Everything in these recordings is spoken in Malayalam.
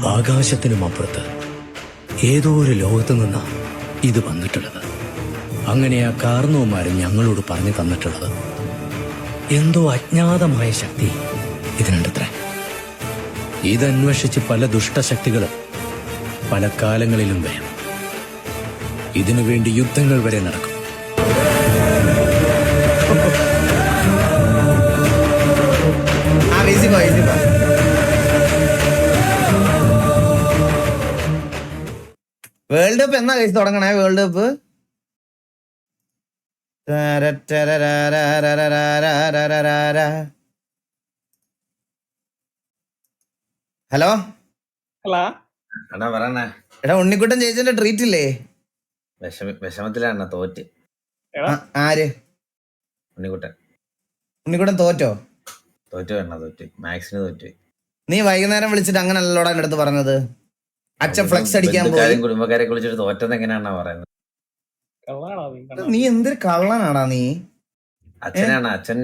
ആകാശത്തിനും അപ്പുറത്ത് ഏതോ ഒരു ലോകത്ത് നിന്നാ ഇത് വന്നിട്ടുള്ളത്. അങ്ങനെ ആ കാർന്നവന്മാരും ഞങ്ങളോട് പറഞ്ഞു തന്നിട്ടുള്ളത് എന്തോ അജ്ഞാതമായ ശക്തി ഇതിനുണ്ടത്രേ. ഇതന്വേഷിച്ച് പല ദുഷ്ടശക്തികളും പല കാലങ്ങളിലും വരും. ഇതിനുവേണ്ടി യുദ്ധങ്ങൾ വരെ നടക്കും. വേൾഡ് കപ്പ് എന്നാ കഴിച്ച് തുടങ്ങണേ? വേൾഡ് കപ്പ് ഹലോ എടാ, ഉണ്ണിക്കുട്ടൻ ചേച്ചിന്റെ ട്രീറ്റ് ഇല്ലേ? വിഷമത്തിലാണ് തോറ്റ്. ആര്? ഉണ്ണിക്കുട്ടൻ തോറ്റോ? തോറ്റ് മാക്സിന് തോറ്റ്. നീ വൈകുന്നേരം വിളിച്ചിട്ട് അങ്ങനല്ലോടാ എന്റെ അടുത്ത് പറഞ്ഞത്. അച്ഛൻ ഫ്ലെക്സ് അടിക്കാൻ പോയി. കുടുംബക്കാരെ കുളിച്ചിട്ട് തോറ്റത് എങ്ങനെയാണോ പറയുന്നത്? നീ എന്തൊരു കള്ളനാടാ നീ. അച്ഛനാണ്. അച്ഛൻ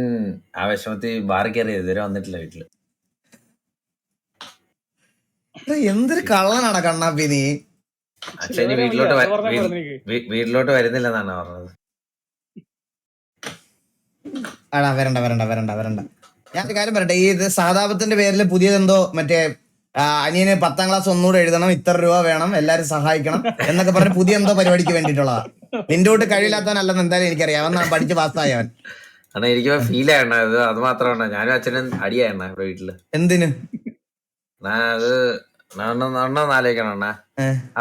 ആ വിഷമത്തിൽ ബാറി കയറി ഇതുവരെ വന്നിട്ടില്ല വീട്ടില്. എന്തൊരു കള്ളനാടാ കണ്ണാപ്പി നീ. അച്ഛൻ വീട്ടിലോട്ട് വരുന്നില്ലെന്നാണ് പറഞ്ഞത്. ആടാ വരണ്ട വരണ്ട വരണ്ട വരണ്ട. ഞാനൊരു കാര്യം പറയട്ടെ. ഈ ഇത് സഹതാപത്തിന്റെ പേരിൽ പുതിയതെന്തോ മറ്റേ അനിയന് 10ാം ക്ലാസ് ഒന്നുകൂടെ എഴുതണം, ഇത്ര രൂപ വേണം, എല്ലാരും സഹായിക്കണം എന്നൊക്കെ പറഞ്ഞ് പുതിയ എന്തോ പരിപാടിക്ക് വേണ്ടിയിട്ടുള്ളതാ. നിന്റെ കൂട്ട് കഴിയില്ലാത്തവനല്ലെന്ന് എന്തായാലും എനിക്കറിയാം. അവൻ പഠിച്ച് പാസ്സായവൻ. അണ്ണാ എനിക്ക് ഫീൽ ആയണ അത് മാത്രമാണ്. ഞാനും അച്ഛനും അടിയായണ ഇവിടെ വീട്ടില്. എന്തിന്? അത് ആലോചിക്കണം അണ്ണാ.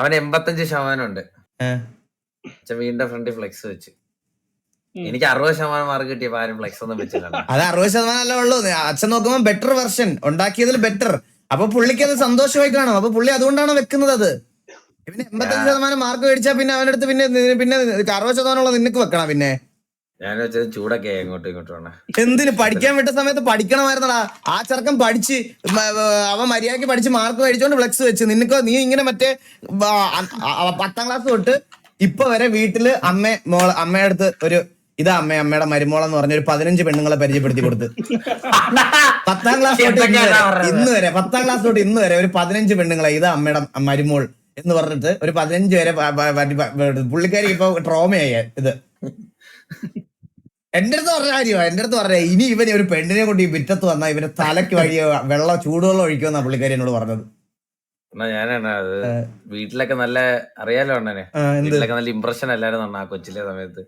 അവന് 85% ഉണ്ട്. അച്ഛൻ വീടിന്റെ ഫ്രണ്ട് ഫ്ലെക്സ് വെച്ച്. എനിക്ക് 60% മാർക്ക് കിട്ടിയപ്പോ ആരും ഫ്ലെക്സ് ഒന്നും വെച്ചില്ല. അത് 60% അല്ലേ ഉള്ളൂ. അച്ഛൻ നോക്കുമ്പോ ബെറ്റർ വെർഷൻ ഉണ്ടാക്കിയതിൽ ബെറ്റർ. അപ്പൊ പുള്ളിക്ക് അത് സന്തോഷമായി കാണും. അപ്പൊ പുള്ളി അതുകൊണ്ടാണ് വെക്കുന്നത്. അത് പിന്നെ 85% മാർക്ക് മേടിച്ചാ പിന്നെ അവന്റെ അടുത്ത് പിന്നെ 60% നിനക്ക് വെക്കണം. പിന്നെ ഞാൻ വെച്ചത് ചൂടൊക്കെ ഇങ്ങോട്ടും ഇങ്ങോട്ടും. എന്തിന്? പഠിക്കാൻ വിട്ട സമയത്ത് പഠിക്കണമായിരുന്നടാ. ആ ചെറുക്കൻ പഠിച്ച് അവൻ മര്യാദക്ക് പഠിച്ച് മാർക്ക് മേടിച്ചോണ്ട് ഫ്ലെക്സ് വെച്ച്. നിനക്ക് നീ ഇങ്ങനെ മറ്റേ 10ാം ക്ലാസ് തൊട്ട് ഇപ്പൊ വരെ വീട്ടില് അമ്മയുടെ അടുത്ത് ഒരു ഇതാ അമ്മയുടെ മരുമോളെന്ന് പറഞ്ഞ ഒരു 15 പെണ്ണുങ്ങളെ പരിചയപ്പെടുത്തി കൊടുത്ത്. 10ാം ക്ലാസ് തൊട്ട് ഇന്ന് വരെ 10ാം ക്ലാസ് തൊട്ട് ഇന്ന് വരെ ഒരു 15 പെണ്ണുങ്ങളെ ഇതാ അമ്മയുടെ മരുമോൾ എന്ന് പറഞ്ഞിട്ട് ഒരു 15 വരെ പുള്ളിക്കാരി ഇപ്പൊ ട്രോമയായി. ഇത് എന്റെ അടുത്ത് പറഞ്ഞ കാര്യമാണ്. എന്റെ അടുത്ത് പറഞ്ഞ ഇനി ഇവന് ഒരു പെണ്ണിനെ കൊണ്ട് ഈ വിറ്റത്ത് വന്നാ ഇവന്റെ തലയ്ക്ക് വഴിയോ ചൂടുവെള്ളം ഒഴിക്കുമെന്നാ പുള്ളിക്കാരി എന്നോട് പറഞ്ഞത്. ഞാനാണ് അത് വീട്ടിലൊക്കെ നല്ല അറിയാലോ അണ്ണനെ. വീട്ടിലൊക്കെ നല്ല ഇമ്പ്രഷൻ അല്ലായിരുന്നു ആ കൊച്ചിലെ സമയത്ത്.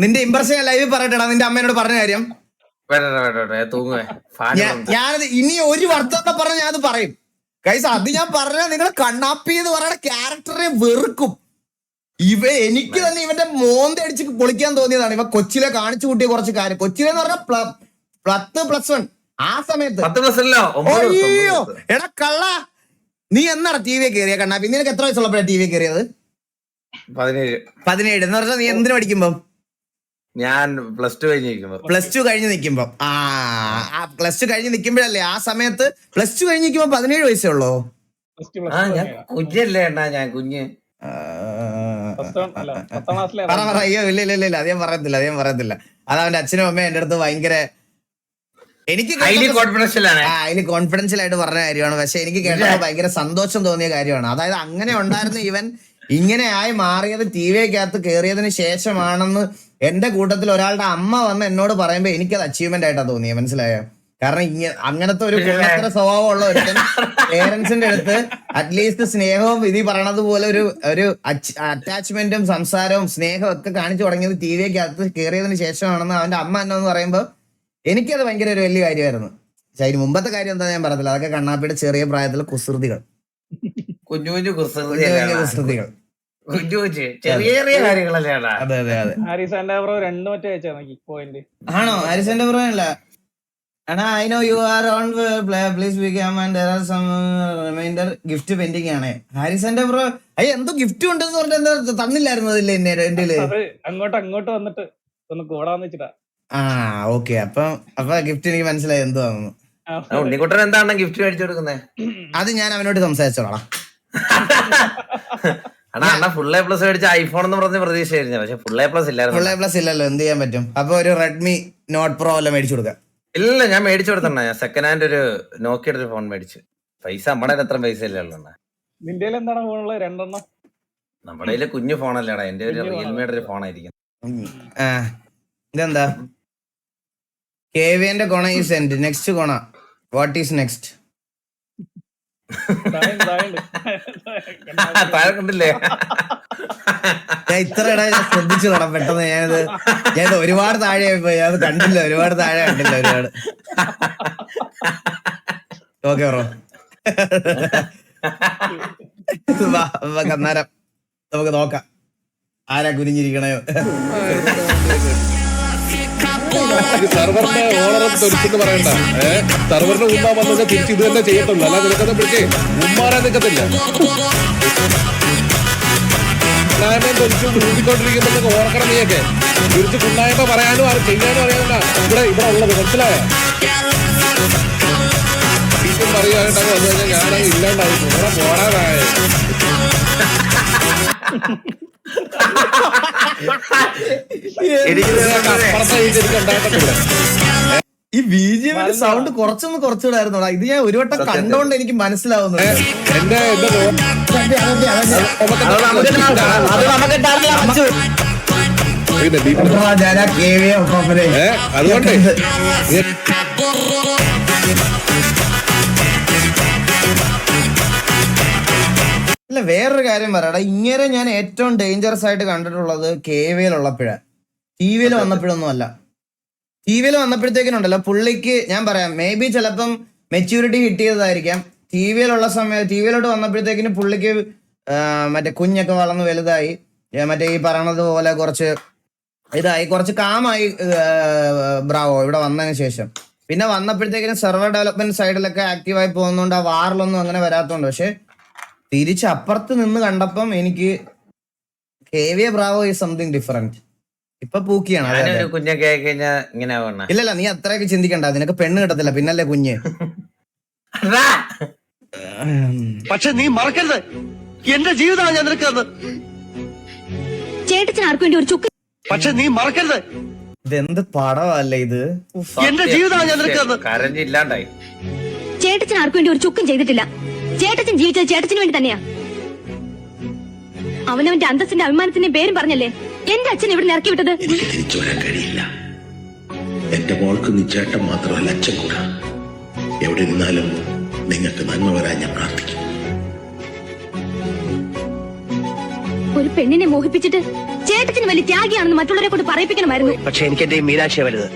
നിന്റെ ഇമ്പ്രഷൻ ലൈവ് പറയട്ടെടാ. നിന്റെ അമ്മേനോട് പറഞ്ഞ കാര്യം ഞാനത് ഇനി ഒരു വർത്തത്തെ പറഞ്ഞ ഞാനത് പറയും. കൈസ് അത് ഞാൻ പറഞ്ഞ നിങ്ങളെ കണ്ണാപ്പി എന്ന് പറയുന്ന ക്യാരക്ടറെ വെറുക്കും. എനിക്ക് തന്നെ ഇവന്റെ മോന്ത അടിച്ച് പൊളിക്കാൻ തോന്നിയതാണ്. ഇവ കൊച്ചിലെ കാണിച്ചു കൂട്ടിയ കുറച്ച് കാര്യം. കൊച്ചിലെന്ന് പറഞ്ഞ +1 ആ സമയത്ത്. അയ്യോ എടാ കള്ള, നീ എന്നാണ് ടി വി കയറിയ കണ്ണാപ്പി? നിനക്ക് എത്ര വയസ്സുള്ളപ്പോഴാണ് ടി വി കയറിയത്? 17 എന്ന് പറഞ്ഞാൽ നീ എന്തിനു പഠിക്കുമ്പോ? ഞാൻ +2 കഴിഞ്ഞ് നിൽക്കുമ്പോ. +2 കഴിഞ്ഞ് നിൽക്കുമ്പോഴല്ലേ ആ സമയത്ത്? +2 കഴിഞ്ഞ് നിൽക്കുമ്പോ 17 വയസ്സേ ഉള്ളൂ. കുഞ്ഞല്ലേ അണ്ണാ, ഞാൻ കുഞ്ഞ്. അയ്യോ ഇല്ല ഇല്ല ഇല്ല, അത് ഞാൻ പറയത്തില്ല. അത് അവന്റെ അച്ഛനും അമ്മയും എന്റെ അടുത്ത് ഭയങ്കര എനിക്ക് കോൺഫിഡൻഷ്യൽ ആയിട്ട് പറഞ്ഞ കാര്യമാണ്. പക്ഷെ എനിക്ക് കേട്ടപ്പോ ഭയങ്കര സന്തോഷം തോന്നിയ കാര്യമാണ്. അതായത് അങ്ങനെ ഉണ്ടായിരുന്ന ഇവൻ ഇങ്ങനെ ആയി മാറിയത് ടിവിക്കകത്ത് കയറിയതിന് ശേഷമാണെന്ന് എന്റെ കൂട്ടത്തിൽ ഒരാളുടെ അമ്മ വന്ന് എന്നോട് പറയുമ്പോ എനിക്കത് അച്ചീവ്മെന്റ് ആയിട്ടാണ് തോന്നിയത്. മനസ്സിലായോ? കാരണം അങ്ങനത്തെ ഒരു കുള്ളത്തര സ്വഭാവമുള്ള ഒരു പേരൻസിന്റെ അടുത്ത് അറ്റ്ലീസ്റ്റ് സ്നേഹവും ഇത് പറയണത് പോലെ ഒരു അറ്റാച്ച്മെന്റും സംസാരവും സ്നേഹവും ഒക്കെ കാണിച്ചു തുടങ്ങിയത് ടിവിക്കകത്ത് കയറിയതിന് ശേഷമാണെന്ന് അവന്റെ അമ്മ എന്നൊന്ന് പറയുമ്പോ എനിക്കത് ഭയങ്കര ഒരു വലിയ കാര്യമായിരുന്നു. പക്ഷെ അതിന് മുമ്പത്തെ കാര്യം എന്താ ഞാൻ പറഞ്ഞില്ല. അതൊക്കെ കണ്ണാപ്പിയുടെ ചെറിയ പ്രായത്തിലെ കുസൃതികൾ, കുഞ്ഞു കുഞ്ഞു കുസൃതികൾ, ചെറിയ ചെറിയ കാര്യങ്ങളല്ലേ. അതെ അതെ അതെ. ആണോ? ഹാരിസന്റെ ബ്രോ അല്ല. I know you are on please become and there are some reminder gift pending ആണ്. ഹാരിസന്റെ ബ്രോ എന്തോ ഗിഫ്റ്റ് ഉണ്ടെന്ന് പറഞ്ഞിട്ട് എന്താ തന്നില്ലായിരുന്നതില്ലേ എന്റെ? അങ്ങോട്ട് വന്നിട്ട് ഒന്ന് കൂടാന്ന് വെച്ചിട്ടാ. ഓക്കെ. അപ്പൊ ഗിഫ്റ്റ് എനിക്ക് മനസ്സിലായി എന്തുവാണെന്ന്. ഉണ്ണിക്കുട്ടൻ എന്താണ് ഗിഫ്റ്റ് മേടിച്ചു കൊടുക്കുന്നത്? അത് ഞാൻ അവനോട് സംസാരിച്ചോളാം. ഫുൾ A+ മേടിച്ച ഐഫോൺ എന്ന് പറഞ്ഞ പ്രതീക്ഷയായിരുന്നു. പക്ഷെ ഫുൾ A+ ഇല്ലായിരുന്നു. ഫുൾ A+ ഇല്ലല്ലോ, എന്ത് ചെയ്യാൻ പറ്റും? അപ്പൊ ഒരു റെഡ്മി നോട്ട് പ്രോ അല്ല മേടിച്ചു കൊടുക്കാം. ഇല്ല, ഞാൻ മേടിച്ചു കൊടുത്തണ്ണ. ഞാൻ സെക്കൻഡ് ഹാൻഡ് ഒരു നോക്കിയുടെ ഒരു ഫോൺ മേടിച്ചു. പൈസ നമ്മുടെ അത്ര പൈസ ഇല്ലേ ഉള്ളു. നിന്റെ എന്താണ് ഫോണുള്ളത്? 2 എണ്ണം. നമ്മുടെ കയ്യില് കുഞ്ഞു ഫോണല്ലേടാ, എന്റെ ഒരു റിയൽമിയുടെ ഒരു ഫോണായിരിക്കും. ഇതെന്താ KVന്റെ corner is end. Next corner what is next? താഴെ കണ്ടില്ലേ? ഞാൻ ഇത്ര ഇടാ ഞാൻ ശ്രദ്ധിച്ചു തുടങ്ങാം പെട്ടെന്ന്. ഞാനിത് ഒരുപാട് താഴെ പോയി, അത് കണ്ടില്ല. ഒരുപാട് താഴെ കണ്ടില്ല. ഒരുപാട് ഓക്കെ ബ്രോ. അന്നേരം നമുക്ക് നോക്കാം ആരാ കുനിഞ്ഞിരിക്കണയോ. സർവറിന്റെ ഓണറും തൊലിച്ചെന്ന് പറയണ്ട. സർവറിന്റെ ഉമ്മാ വന്നത് തിരിച്ച് ഇത് തന്നെ ചെയ്യത്തുള്ളൂ. അല്ലാതെ നിൽക്കുന്ന പിടിച്ച് ഉമ്മാരാൻ നിൽക്കത്തില്ല. കുണ്ണായ്മയും തൊലിച്ചും ഊതിക്കൊണ്ടിരിക്കുമ്പോഴൊക്കെ ഓർക്കണം. നീയൊക്കെ തിരിച്ച് കുണ്ണായ്മ പറയാനും ചെയ്യാനും അറിയാമല്ല ഇവിടെ ഉള്ളത്. മനസ്സിലായോ? പറയാനായിട്ടൊക്കെ വന്നു കഴിഞ്ഞാൽ ഞാനത് ഇല്ലാണ്ടായി ഇവിടെ പോടാനായ. അപ്പുറത്തെ എനിക്ക് ഉണ്ടായിട്ടില്ല. ഈ BGM സൗണ്ട് കുറച്ചുകൂടായിരുന്നോടാ. ഇത് ഞാൻ ഒരു വട്ടം കണ്ടോണ്ട് എനിക്ക് മനസ്സിലാവുന്നുണ്ട്. എന്റെ അതുകൊണ്ട് അല്ല വേറൊരു കാര്യം പറയാടാ, ഇങ്ങനെ ഞാൻ ഏറ്റവും ഡേഞ്ചറസ് ആയിട്ട് കണ്ടിട്ടുള്ളത് KVL ഉള്ളപ്പോഴാണ്. TV വന്നപ്പോഴൊന്നും അല്ല. TV വന്നപ്പോഴത്തേക്കിനുണ്ടല്ലോ പുള്ളിക്ക് ഞാൻ പറയാം മേ ബി ചിലപ്പം മെച്യൂരിറ്റി കിട്ടിയതായിരിക്കാം. TV ഉള്ള സമയം TV വന്നപ്പോഴത്തേക്കിന് പുള്ളിക്ക് മറ്റേ കുഞ്ഞൊക്കെ വളർന്ന് വലുതായി, മറ്റേ ഈ പറയണത് പോലെ കുറച്ച് ഇതായി, കുറച്ച് കാമായി ബ്രാവോ ഇവിടെ വന്നതിന് ശേഷം. പിന്നെ വന്നപ്പോഴത്തേക്കിനും സെർവർ ഡെവലപ്മെന്റ് സൈഡിലൊക്കെ ആക്റ്റീവായി പോകുന്നതുകൊണ്ട് ആ വാറിലൊന്നും അങ്ങനെ വരാത്തതുകൊണ്ട്. പക്ഷെ തിരിച്ച് അപ്പുറത്ത് നിന്ന് കണ്ടപ്പം എനിക്ക് KV Bravo is something different. ഇപ്പൊ പൂക്കിയാണ്. കുഞ്ഞൊക്കെ ആയി കഴിഞ്ഞാൽ ഇങ്ങനെ ആവണ. ഇല്ലല്ല നീ അത്രയൊക്കെ ചിന്തിക്കണ്ട, നിനക്ക് പെണ്ണ് കിട്ടത്തില്ല പിന്നല്ലേ കുഞ്ഞ്. പക്ഷെ നീ മറക്കരുത്, എന്റെ ജീവിതമാണ് ഞാൻ നിൽക്കുന്നത്. ചേട്ടത്തിന് ആർക്കും വേണ്ടി ഒരു ചുക്ക്. പക്ഷെ നീ മറക്കരുത്, ഇതെന്ത് പടമല്ലേ ഇത്. എന്റെ ജീവിതമാണ് ഞാൻ നിൽക്കുന്നത്. കരഞ്ഞില്ലാണ്ടായി. ചേട്ടത്തിന് ആർക്കും വേണ്ടി ഒരു ചുക്കും ചെയ്തിട്ടില്ല. ചേട്ടച്ചൻ ജീവിച്ചത് ചേട്ടത്തിന് വേണ്ടി തന്നെയാ. അവനവന്റെ അന്തസ്സിന്റെ അഭിമാനത്തിന്റെ പേരും പറഞ്ഞല്ലേ എന്റെ അച്ഛൻ ഇവിടെ ഇറക്കി വിട്ടത്. എനിക്ക് തിരിച്ചു വരാൻ കഴിയില്ല. എന്റെ മോൾക്ക് നീ ചേട്ടൻ മാത്രമല്ല അച്ഛൻ കൂടാ. എവിടെ നിന്നാലും നിങ്ങൾക്ക് നന്മ വരാൻ ഞാൻ പ്രാർത്ഥിക്കും. ഒരു പെണ്ണിനെ മോഹിപ്പിച്ചിട്ട് ചേട്ടത്തിന് വലിയ ത്യാഗിയാണെന്ന് മറ്റുള്ളവരെ കൊണ്ട് പറയിപ്പിക്കണമായിരുന്നു. പക്ഷെ എനിക്ക് എന്റെ മീനാക്ഷിയെ വലുത്.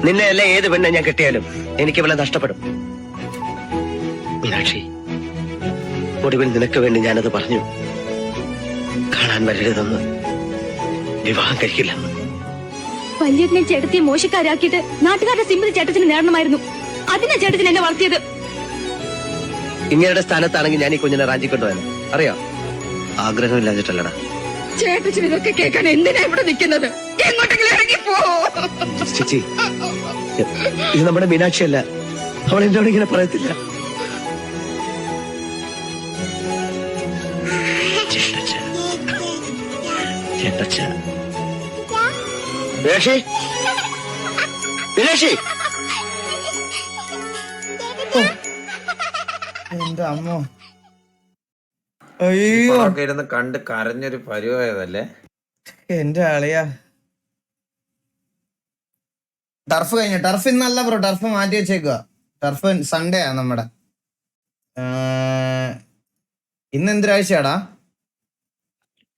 നിന്നെ അല്ല ഏത് പെണ്ണെ ഞാൻ കെട്ടിയാലും എനിക്ക് ഇവിടെ നഷ്ടപ്പെടും. മീനാക്ഷി, ഒടുവിൽ നിനക്ക് വേണ്ടി ഞാനത് പറഞ്ഞു. കാണാൻ വരരുതെന്ന്, വിവാഹം കഴിക്കില്ലെന്ന്. വലിയതിനെ ചേട്ടത്തിയെ മോശക്കാരാക്കിയിട്ട് നാട്ടുകാരുടെ സിമ്പിൾ ചേട്ടത്തിന് നേടണമായിരുന്നു. അതിനാ ചേട്ടത്തിന് എന്നെ വളർത്തിയത്. ഇങ്ങയുടെ സ്ഥാനത്താണെങ്കിൽ ഞാൻ ഈ കുഞ്ഞിനെ റാഞ്ചിക്കൊണ്ടുപോയത് അറിയാം. ആഗ്രഹമില്ലാഞ്ഞിട്ടല്ലടാ. ചേട്ടത്തിന് ഇതൊക്കെ കേൾക്കാൻ എന്തിനാ ഇവിടെ നിൽക്കുന്നത്? എങ്ങോട്ടെങ്കിലും ഇറങ്ങിപ്പോ. ചേച്ചി, ഇത് നമ്മുടെ മീനാക്ഷി അല്ല. അവൾ എന്നോട് ഇങ്ങനെ പറയത്തില്ല. മീനാക്ഷി, മീനാക്ഷി, എന്റെ അമ്മോ, അയ്യോ ഇരുന്ന് കണ്ട് കരഞ്ഞൊരു പരിവായതല്ലേ എന്റെ ആളിയാ. ടർഫ് കഴിഞ്ഞ ടർഫ് ഇന്നല്ല ബ്രോ, ടർഫ് മാറ്റി വെച്ചേക്കുക. ടർഫ് സൺഡേ ആ നമ്മുടെ. ഇന്ന് എന്തിനാഴ്ചയാടാ?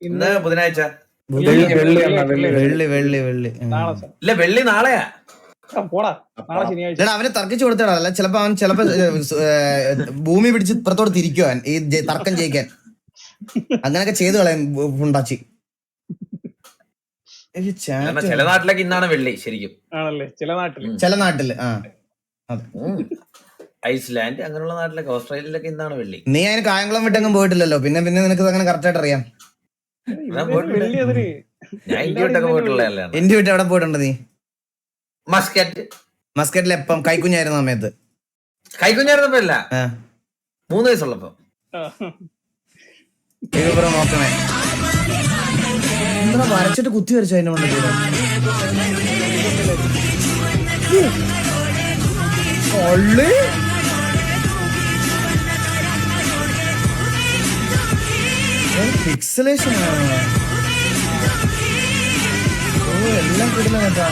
ഇന്ന് ബുധനാഴ്ച. വെള്ളി വെള്ളി വെള്ളി ഇല്ല, വെള്ളി നാളെയാ. എടാ അവനെ തർക്കിച്ചു കൊടുത്തടാ. അല്ല ചിലപ്പോ അവൻ ഭൂമി പിടിച്ച് ഇപ്പുറത്തോട് തിരിക്കുവാൻ ഈ തർക്കം ജയിക്കാൻ. അങ്ങനെയൊക്കെ ചെയ്തു കളയാൻ ഉണ്ടാച്ചി. ചില നാട്ടിലേക്ക് ഇന്നാണ് വെള്ളി ശരിക്കും. ചില നാട്ടില് ഐസ്ലാൻഡ് അങ്ങനെയുള്ള നാട്ടിലൊക്കെ, ഓസ്ട്രേലിയയിലൊക്കെ ഇന്നാണ് വെള്ളി. നീ അതിന് കായംകുളം വിട്ടെങ്ങും പോയിട്ടില്ലല്ലോ. പിന്നെ നിനക്ക് അങ്ങനെ കറക്റ്റ് ആയിട്ട് അറിയാം. ഞാൻ ഇന്ത്യ വിട്ടൊക്കെ പോയിട്ടുള്ളതല്ലേ. ഇന്ത്യ വിട്ട് എവിടെ പോയിട്ടുണ്ട് നീ? മസ്കറ്റിൽ എപ്പം? കൈക്കുഞ്ഞായിരുന്ന സമയത്ത്? കൈക്കുഞ്ഞായിരുന്നപ്പോ അല്ല, 3 വയസ്സുള്ളപ്പോ. നോക്കണേ എന്താ വരച്ചിട്ട് കുത്തി വരച്ചു അതിന്റെ കൊണ്ട് പിക്സലേഷൻ എല്ലാം കിട്ടുന്ന കേട്ടാ.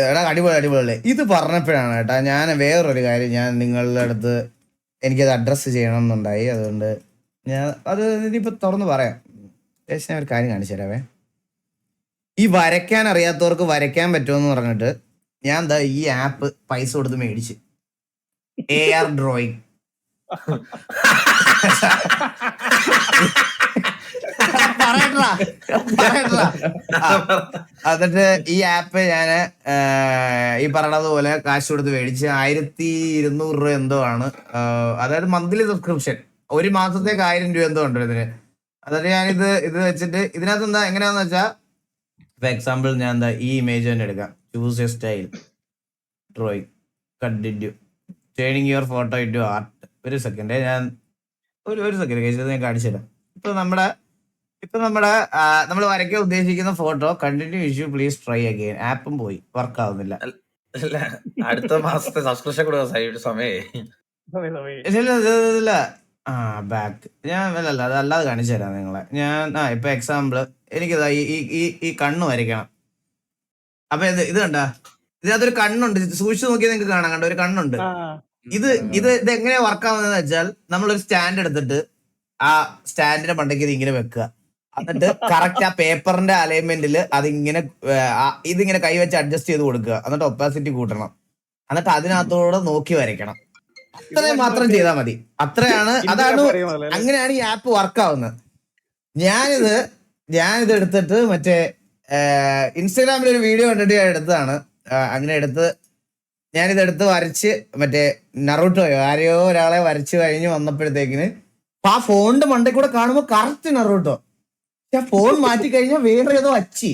എടാ അടിപൊളി അടിപൊളി. ഇത് പറഞ്ഞപ്പോഴാണ് കേട്ടാ ഞാൻ വേറൊരു കാര്യം ഞാൻ നിങ്ങളുടെ അടുത്ത് എനിക്കത് അഡ്രസ്സ് ചെയ്യണം എന്നുണ്ടായി. അതുകൊണ്ട് ഞാൻ അത് ഇനിയിപ്പോൾ തുറന്ന് പറയാം. ഞാൻ ഒരു കാര്യം കാണിച്ചു തരാവേ. ഈ വരയ്ക്കാൻ അറിയാത്തവർക്ക് വരയ്ക്കാൻ പറ്റുമെന്ന് പറഞ്ഞിട്ട് ഞാൻ എന്താ ഈ ആപ്പ് പൈസ കൊടുത്ത് മേടിച്ച് AR ഡ്രോയിങ്. എന്നിട്ട് ഈ ആപ്പ് ഞാന് ഈ പറയണതുപോലെ കാശ് കൊടുത്ത് മേടിച്ച് 1200 രൂപ എന്തോ ആണ്. അതായത് മന്ത്ലി സബ്സ്ക്രിപ്ഷൻ, ഒരു മാസത്തേക്ക് 1000 രൂപ എന്തോ ഉണ്ട് ഇതിന്. എന്നിട്ട് ഞാനിത് വെച്ചിട്ട് ഇതിനകത്ത് എന്താ എങ്ങനെയാന്ന് വെച്ചാ, ഫോർ എക്സാമ്പിൾ ഞാൻ എന്താ ഈ ഇമേജ് തന്നെ എടുക്കാം. Choose A style drawing, continue, turning your photo into art. ഒരു സെക്കൻഡ് ഞാൻ ഒരു സെക്കൻഡ് കഴിച്ചത് ഞാൻ കാണിച്ചു തരാം. ഇപ്പൊ നമ്മൾ വരയ്ക്കാൻ ഉദ്ദേശിക്കുന്ന photo continue issue please try again. ആപ്പും പോയി, വർക്ക് ആവുന്നില്ല. അല്ല, അടുത്ത മാസത്തെ സബ്സ്ക്രിപ്ഷൻ കൊടുക്കാൻ സമയേ ഇല്ല. ബാക്ക് ഞാൻ അല്ല അതല്ലാതെ കാണിച്ചു തരാം നിങ്ങളെ. ഞാൻ ഇപ്പൊ എക്സാമ്പിള് എനിക്കിതാ ഈ കണ്ണ് വരയ്ക്കണം. അപ്പൊ ഇത് കണ്ട, ഇതിനകത്തൊരു കണ്ണുണ്ട്. സൂക്ഷിച്ചു നോക്കിയാൽ നിങ്ങൾക്ക് കാണാം. കണ്ട ഒരു കണ്ണുണ്ട്. ഇത് എങ്ങനെയാ വർക്ക് ആവുന്നതെന്ന് വെച്ചാൽ, നമ്മളൊരു സ്റ്റാൻഡ് എടുത്തിട്ട് ആ സ്റ്റാൻഡിന്റെ മണ്ടയ്ക്ക് ഇത് ഇങ്ങനെ വെക്കുക. എന്നിട്ട് കറക്റ്റ് ആ പേപ്പറിന്റെ അലൈൻമെന്റിൽ ഇതിങ്ങനെ കൈവച്ച് അഡ്ജസ്റ്റ് ചെയ്ത് കൊടുക്കുക. എന്നിട്ട് ഒപ്പാസിറ്റി കൂട്ടണം. എന്നിട്ട് അതിനകത്തോടെ നോക്കി വരയ്ക്കണം. അത്രയും മാത്രം ചെയ്താൽ മതി. അതാണ് അങ്ങനെയാണ് ഈ ആപ്പ് വർക്ക് ആവുന്നത്. ഞാനിത് എടുത്തിട്ട് മറ്റേ ഇൻസ്റ്റാഗ്രാമിൽ ഒരു വീഡിയോ കണ്ടിട്ട് ഞാൻ എടുത്തതാണ്. അങ്ങനെ ഞാനിതെടുത്ത് വരച്ച് മറ്റേ നറൂട്ടോയോ ആരെയോ ഒരാളെ വരച്ച് കഴിഞ്ഞ് വന്നപ്പോഴത്തേക്കിന് ആ ഫോണിന്റെ മണ്ടയിൽ കൂടെ കാണുമ്പോ കറക്റ്റ് നറൂട്ടോ. ഫോൺ മാറ്റി കഴിഞ്ഞാൽ വേറെ ഏതോ അച്ചി.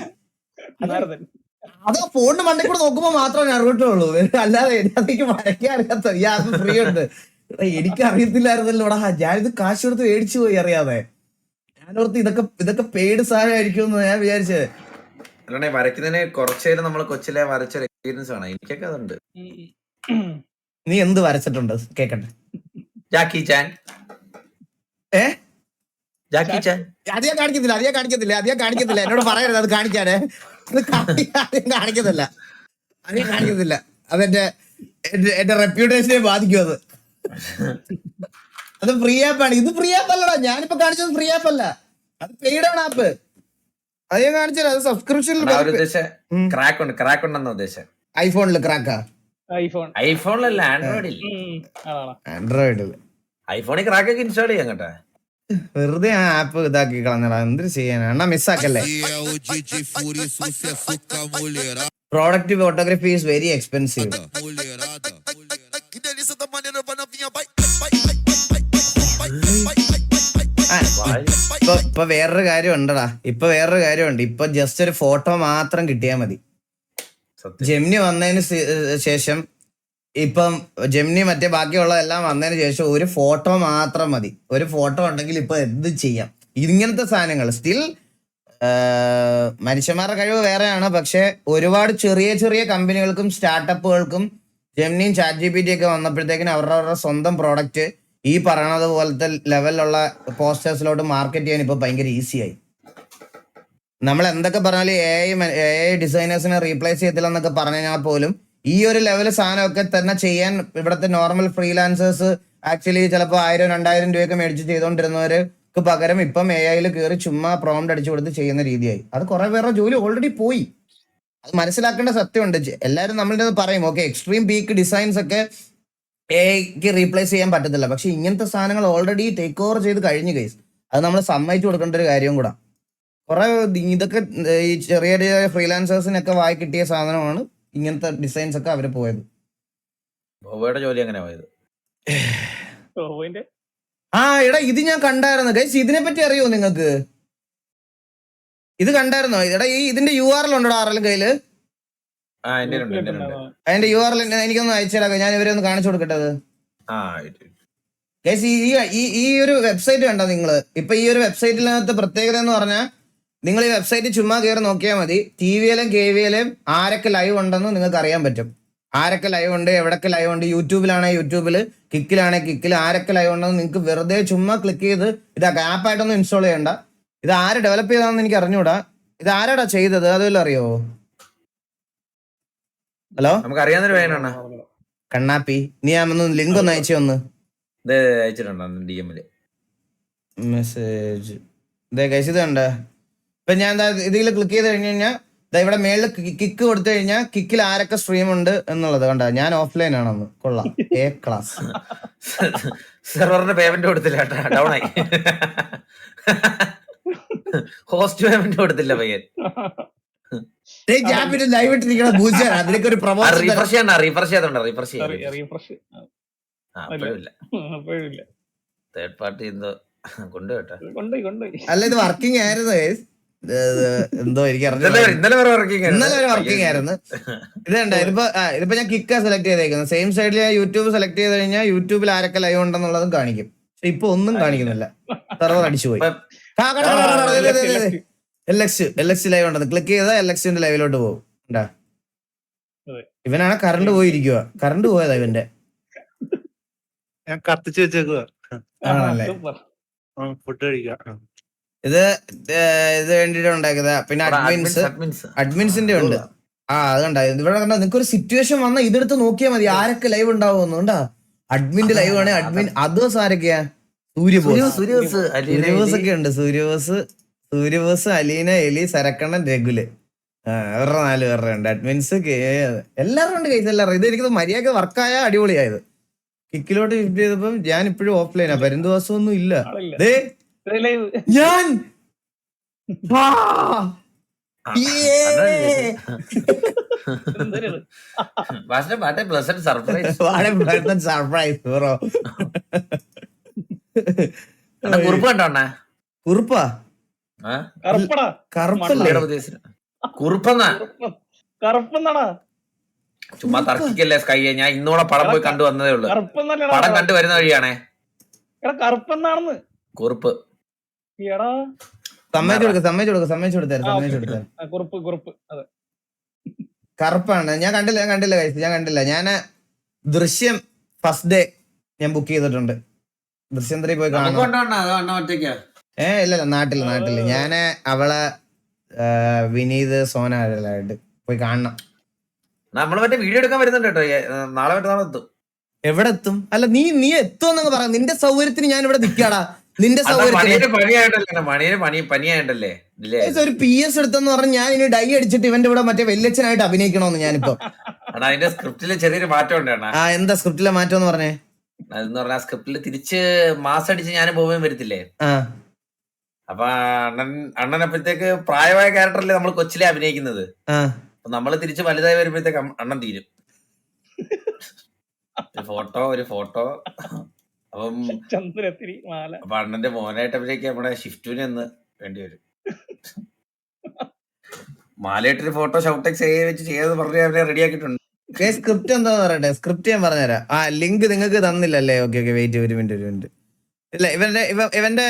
അത് ഫോണിന്റെ മണ്ടയിൽ കൂടെ നോക്കുമ്പോ മാത്രമേ നറൂട്ടോ ഉള്ളൂ. അല്ലാതെ അതിലേക്ക് വരയ്ക്കാൻ അറിയാത്ത ഈ ആപ്പ് ഫ്രീ ഉണ്ട്. എനിക്ക് അറിയത്തില്ലായിരുന്നല്ലോടാ. ഞാനിത് കാശ് കൊടുത്ത് മേടിച്ചു പോയി അറിയാതെ. ഞാനോർത്ത് ഇതൊക്കെ പെയ്ഡ് സാധനമായിരിക്കും എന്ന് ഞാൻ വിചാരിച്ചത്. അല്ലാണ്ട് വരയ്ക്കുന്നതിന് കുറച്ചേരം നമ്മൾ കൊച്ചിലെ വരച്ചൊരു എക്സ്പീരിയൻസ് ആണ്. എനിക്കൊക്കെ അതുണ്ട്. നീ എന്ത് വരച്ചിട്ടുണ്ട് കേക്കട്ടെ? ജാക്കി ചാൻ. ജാക്കി ചാൻ അധികം കാണിക്കത്തില്ല. എന്നോട് പറയരുത് അത് കാണിക്കാനേ. കാണിക്കത്തില്ല. അതെന്റെ റെപ്യൂട്ടേഷനെ ബാധിക്കും. അത് ഫ്രീ ആപ്പാണ്. ഇത് ഫ്രീ ആപ്പ് അല്ലടാ. ഞാനിപ്പോ കാണിച്ചത് ഫ്രീ ആപ്പ് അല്ല, അത് പെയ്ഡ് ആണ് ആപ്പ്. അത് ഞാൻ കാണിച്ചത് അത് സബ്സ്ക്രിപ്ഷനിൽ ക്രാക്ക് ഉണ്ടെന്ന് ഉദ്ദേശം. ഐഫോണില് ക്രാക്കാ? ഐഫോണിലല്ല, ആൻഡ്രോയിഡില്. ഐഫോണിൽ ക്രാക്ക് ഒക്കെ ഇൻസ്റ്റാൾ ചെയ്യാൻ കേട്ടാ. വെറുതെ ആ ആപ്പ് ഇതാക്കി കളഞ്ഞടാ. എന്തൊരു ചെയ്യാനാ അണ്ണാ, മിസ്സാക്കല്ലേ. Product photography is very expensive. ഇപ്പൊ വേറൊരു കാര്യം ഉണ്ടടാ. ഇപ്പൊ ജസ്റ്റ് ഒരു ഫോട്ടോ മാത്രം കിട്ടിയാൽ മതി. ജെമിനി വന്നതിന് ശേഷം ഇപ്പം ജെമിനി മറ്റേ ബാക്കിയുള്ള എല്ലാം വന്നതിന് ശേഷം ഒരു ഫോട്ടോ മാത്രം മതി. ഒരു ഫോട്ടോ ഉണ്ടെങ്കിൽ ഇപ്പൊ എന്ത് ചെയ്യാം. ഇങ്ങനത്തെ സാധനങ്ങൾ സ്റ്റിൽ മനുഷ്യന്മാരുടെ കഴിവ് വേറെയാണ്. പക്ഷെ ഒരുപാട് ചെറിയ ചെറിയ കമ്പനികൾക്കും സ്റ്റാർട്ടപ്പുകൾക്കും ജെമിനിയും ChatGPT ഒക്കെ വന്നപ്പോഴത്തേക്കിനും അവരുടെ സ്വന്തം പ്രോഡക്റ്റ് ഈ പറയണത് പോലത്തെ ലെവലിലുള്ള പോസ്റ്റേഴ്സിലോട്ട് മാർക്കറ്റ് ചെയ്യാൻ ഇപ്പൊ ഭയങ്കര ഈസിയായി. നമ്മൾ എന്തൊക്കെ പറഞ്ഞാലും AI ഡിസൈനേഴ്സിനെ റീപ്ലേസ് ചെയ്യത്തില്ല എന്നൊക്കെ പറഞ്ഞാൽ പോലും ഈ ഒരു ലെവൽ സാധനമൊക്കെ തന്നെ ചെയ്യാൻ ഇവിടുത്തെ നോർമൽ ഫ്രീലാൻസേഴ്സ് ആക്ച്വലി ചിലപ്പോൾ 1000-2000 രൂപയൊക്കെ മേടിച്ച് ചെയ്തുകൊണ്ടിരുന്നവർക്ക് പകരം ഇപ്പം AI കയറി ചുമ്മാ പ്രോംപ്റ്റ് അടിച്ചു കൊടുത്ത് ചെയ്യുന്ന രീതിയായി. അത് കുറെ പേരുടെ ജോലി ഓൾറെഡി പോയി. അത് മനസ്സിലാക്കേണ്ട സത്യമുണ്ട്. എല്ലാവരും നമ്മളുടെ പറയും ഓക്കെ എക്സ്ട്രീം പീക്ക് ഡിസൈൻസ് ഒക്കെ AI റീപ്ലേസ് ചെയ്യാൻ പറ്റത്തില്ല. പക്ഷെ ഇങ്ങനത്തെ സാധനങ്ങൾ ഓൾറെഡി ടേക്ക് ഓവർ ചെയ്ത് കഴിഞ്ഞു ഗൈസ്. അത് നമ്മൾ സമ്മതിച്ചു കൊടുക്കേണ്ട ഒരു കാര്യം കൂടാ. കുറെ ഇതൊക്കെ ഈ ചെറിയ ചെറിയ ഫ്രീലാൻസേഴ്സിനൊക്കെ വായി കിട്ടിയ സാധനമാണ് ഇങ്ങനത്തെ ഡിസൈൻസ് ഒക്കെ അവര് പോയത്. ജോലി എങ്ങനെ പോയത്? എടാ ഇത് ഞാൻ കണ്ടായിരുന്നു ഗൈസ്. ഇതിനെ പറ്റി അറിയോ നിങ്ങൾക്ക്? ഇത് കണ്ടായിരുന്നോ? എടാ ഇതിന്റെ URL ഉണ്ടോ ആരെങ്കിലും കയ്യില്? അതിന്റെ URL എനിക്കൊന്ന് അയച്ചുതരാം. ഞാൻ ഇവരെ ഒന്ന് കാണിച്ചു കൊടുക്കട്ടത്. ഗൈസ് ഈ ഒരു വെബ്സൈറ്റ് കണ്ടോ നിങ്ങള്? ഇപ്പൊ ഈ ഒരു വെബ്സൈറ്റിനകത്ത് പ്രത്യേകത എന്ന് പറഞ്ഞാൽ നിങ്ങൾ ഈ വെബ്സൈറ്റ് ചുമ്മാ കയറി നോക്കിയാൽ മതി. TV-യിലും KV-യിലും ആരൊക്കെ ലൈവ് ഉണ്ടെന്ന് നിങ്ങൾക്ക് അറിയാൻ പറ്റും. ആരൊക്കെ ലൈവ് ഉണ്ട്, എവിടൊക്കെ ലൈവ് ഉണ്ട്. യൂട്യൂബിലാണെങ്കിൽ യൂട്യൂബിൽ, കിക്കിലാണെങ്കിൽ കിക്കിൽ ആരൊക്കെ ലൈവ് ഉണ്ടെന്ന് നിങ്ങൾക്ക് വെറുതെ ചുമ്മാ ക്ലിക്ക് ചെയ്ത് ഇതാക്കാം. ആപ്പായിട്ടൊന്നും ഇൻസ്റ്റാൾ ചെയ്യണ്ട. ഇത് ആര് ഡെവലപ്പ് ചെയ്താന്ന് എനിക്ക് അറിഞ്ഞൂടാ. ഇത് ആരാടാ ചെയ്തത് അതുവല്ലോ അറിയോ? ഹലോ നമുക്ക് അറിയാവുന്നൊരു പയ്യനാണ്. കണ്ണാപ്പി, നീ ഒന്ന് ലിങ്ക് ഒന്ന് അയച്ചു ഒന്ന്. ഇത് അയച്ചിട്ടുണ്ടോ DM-ല് മെസ്സേജ് ഇതേ കഴിച്ച് ഇത് കണ്ട. ഇപ്പൊ ഞാൻ എന്താ ഇതിൽ ക്ലിക്ക് ചെയ്ത് കഴിഞ്ഞ് കഴിഞ്ഞാൽ ഇവിടെ മേളിൽ കിക്ക് കൊടുത്തു കഴിഞ്ഞാൽ കിക്കിൽ ആരൊക്കെ സ്ട്രീം ഉണ്ട് എന്നുള്ളത് കണ്ട. ഞാൻ ഓഫ്ലൈൻ ആണെന്ന്. കൊള്ളാം, A ക്ലാസ്. സെർവറിന്റെ പേയ്മെന്റ് കൊടുത്തില്ല കേട്ടാ, ഡൗൺ ആയി. ഹോസ്റ്റ് പേയ്മെന്റ് കൊടുത്തില്ല പയ്യൻ. ഞാൻ പിന്നെ ലൈവ് ഇട്ടിരിക്കണ പൂജ അതിനൊക്കെ ഒരു പ്രൊമോഷൻ. റീഫ്രഷ് ചെയ്യണ്ട, റീഫ്രഷ് ചെയ്തോണ്ട, റീഫ്രഷ് ചെയ്യാം. റീഫ്രഷ് അപ്പോഴില്ല, അപ്പോഴില്ല. തേർഡ് പാർട്ടി എന്തോ കൊണ്ട് കേട്ടാ. കൊണ്ടുപോയി അല്ല ഇത് വർക്കിംഗ് ആയിരുന്നു guys. എന്തോ എനിക്ക് ഇന്നലെ വരെ വർക്കിംഗ് ഇന്നലെ വരെ വർക്കിംഗ് ആയിരുന്നു. ഇത് കണ്ട, ഇതിപ്പോ ഞാൻ കിക്കാ സെലക്ട് ചെയ്തേക്കുന്നത്. സെയിം സൈഡിൽ ഞാൻ യൂട്യൂബ് സെലക്ട് ചെയ്ത് കഴിഞ്ഞാൽ യൂട്യൂബിൽ ആരൊക്കെ ലൈവ് ഉണ്ടെന്നുള്ളതും കാണിക്കും. പക്ഷെ ഇപ്പൊ ഒന്നും കാണിക്കുന്നില്ല, സെർവർ അടിച്ചുപോയി. LX ലൈവ് ഉണ്ടെന്ന് ക്ലിക്ക് ചെയ്താൽ LX-ന്റെ ലൈവിലോട്ട് പോകും. ഉണ്ടാ ഇവനാണ് കറണ്ട് പോയിരിക്കുക. കറണ്ട് പോയതാ ഇവന്റെ. ഞാൻ കത്തിച്ച് വെച്ചേക്കുക. ആണല്ലേ? ഫുഡ് കഴിക്കാം. ഇത് വേണ്ടിട്ട് ഉണ്ടാക്കിയതാ. പിന്നെ അഡ്മിൻസിന്റെ ഉണ്ട്. അത് കണ്ട ഇവിടെ കണ്ട. നിങ്ങൾക്ക് ഒരു സിറ്റുവേഷൻ വന്ന ഇതെടുത്ത് നോക്കിയാൽ മതി ആരൊക്കെ ലൈവ് ഉണ്ടാവുമെന്ന്. കണ്ടാ അഡ്മിന്റെ ലൈവ് ആണ്. അഡ്മിൻ അതേഴ്സ് ആരൊക്കെയാ? സൂര്യബോസ് ഒക്കെ ഉണ്ട്. സൂര്യബോസ്, അലീന, എലി, സരക്കണ്ണൻ, രഘുല്. അവരുടെ 4 പേരുടെ ഉണ്ട്. അഡ്മിൻസ് എല്ലാവരും ഉണ്ട് കൈസ്, എല്ലാവരും. ഇത് എനിക്ക് മര്യാദ വർക്കായ അടിപൊളിയായത്. കിക്കിലോട്ട് ഷിഫ്റ്റ് ചെയ്തപ്പോ ഞാൻ ഇപ്പോഴും ഓഫ്ലൈനാ. പരന്തുവാസം ഒന്നും ഇല്ല. ഞാൻ സർപ്രൈസ് ബ്രോ. കുറിപ്പ് കണ്ടോണ്ണ? കുറുപ്പാ? കറുപ്പല്ലേ? കുറുപ്പെന്നാടാ. ചുമ്മാ തർക്കിക്കല്ലേ സ്കൈയെ. ഞാൻ ഇന്നോടെ പടം പോയി കണ്ടു വന്നതേ ഉള്ളു. പടം കണ്ടു വരുന്ന വഴിയാണേ. കറുപ്പെന്നാണെന്ന് കുറുപ്പ്. സമ്മതിച്ചു കൊടുത്തായിരുന്നു. കറുപ്പാണ്. ഞാൻ കണ്ടില്ല കഴിച്ചു. ഞാൻ കണ്ടില്ല. ഞാൻ ദൃശ്യം ഫസ്റ്റ് ഡേ ഞാൻ ബുക്ക് ചെയ്തിട്ടുണ്ട്. ദൃശ്യം 3 പോയി കാണാം. ഇല്ല നാട്ടില് ഞാന് അവളെ വിനീത് സോനായിട്ട് പോയി കാണണം. നമ്മള് മറ്റേ വീഡിയോ എടുക്കാൻ വരുന്നുണ്ട് കേട്ടോ. നാളെ എത്തും. എവിടെ എത്തും? അല്ല നീ എത്തുമെന്നൊക്കെ പറയാം. നിന്റെ സൗകര്യത്തിന് ഞാൻ ഇവിടെ നിൽക്കാടാ. നിന്റെ സൗകര്യത്തിന് പനിയായിട്ടല്ലേ ഒരു PS എടുത്തെന്ന് പറഞ്ഞ് ഞാൻ ഇനി ഡൈ അടിച്ചിട്ട് ഇവന്റെ ഇവിടെ മറ്റേ വല്യച്ഛനായിട്ട് അഭിനയിക്കണോന്ന് ഞാനിപ്പോ. അതിന്റെ സ്ക്രിപ്റ്റില് ചെറിയൊരു മാറ്റം ഉണ്ട്. എന്താ സ്ക്രിപ്റ്റിലെ മാറ്റം എന്ന് പറഞ്ഞേ? അതെന്ന് പറഞ്ഞാൽ സ്ക്രിപ്റ്റില് തിരിച്ച് മാസം അടിച്ച് ഞാനും പോവുകയും വരത്തില്ലേ. അപ്പൊ അണ്ണനപ്പോഴത്തേക്ക് പ്രായമായ ക്യാരക്ടറല്ലേ നമ്മൾ കൊച്ചിലെ അഭിനയിക്കുന്നത്. അപ്പൊ നമ്മള് തിരിച്ച് വലുതായി വരുമ്പോഴത്തേക്ക് അണ്ണൻ തീരും. ഒരു ഫോട്ടോ അപ്പം അപ്പൊ അണ്ണന്റെ മോനായിട്ട് അഭിനയിക്കാൻ നമ്മുടെ ഷിഫ്റ്റുവിന് എന്ന് വേണ്ടി വരും. മാലയിട്ടൊരു ഫോട്ടോ ഷൗട്ടെക്സ് വെച്ച് ചെയ്യാന്ന് പറഞ്ഞ് അവരെ റെഡി ആക്കിയിട്ടുണ്ട്. സ്ക്രിപ്റ്റ് എന്താന്ന് പറയട്ടെ? സ്ക്രിപ്റ്റ് ഞാൻ പറഞ്ഞുതരാം. ലിങ്ക് നിങ്ങൾക്ക് തന്നില്ലല്ലേ? ഓക്കെ വെയിറ്റ്, ഒരു മിനിറ്റ്. ഇല്ല ഇവന്റെ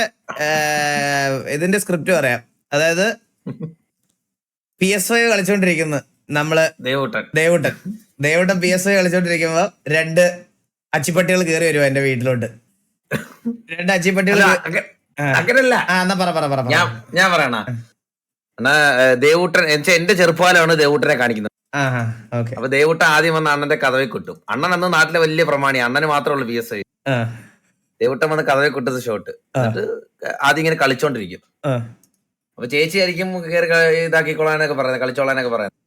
ഇതിന്റെ സ്ക്രിപ്റ്റ് പറയാം. അതായത് PS5 കളിച്ചോണ്ടിരിക്കുന്നു നമ്മള്. ദേവൂട്ടൻ PS5 കളിച്ചോണ്ടിരിക്കുമ്പോ 2 അച്ചിപ്പട്ടികൾ കയറി വരുമോ എന്റെ വീട്ടിലോട്ട്. 2 അച്ചിപ്പട്ടികൾ. അങ്ങനല്ല, ഞാൻ പറയണ ദേവൂട്ടൻ എന്റെ ചെറുപ്പകാലമാണ് ദേവൂട്ടനെ കാണിക്കുന്നത്. അപ്പൊ ദേവൂട്ടൻ ആദ്യം വന്ന് അണ്ണന്റെ കഥവെ കിട്ടും. അണ്ണൻ അന്ന് നാട്ടിലെ വലിയ പ്രമാണി. അണ്ണന് മാത്രമുള്ളൂ PS5. ദേവൂട്ടൻ വന്ന് കഥവെ കിട്ടുന്ന ഷോട്ട് എന്നിട്ട് ആദ്യം ഇങ്ങനെ കളിച്ചോണ്ടിരിക്കും. അപ്പൊ ചേച്ചി ആയിരിക്കും കയറി ഇതാക്കിക്കോളാനൊക്കെ പറയുന്നത്, കളിച്ചോളാനൊക്കെ പറയുന്നത്.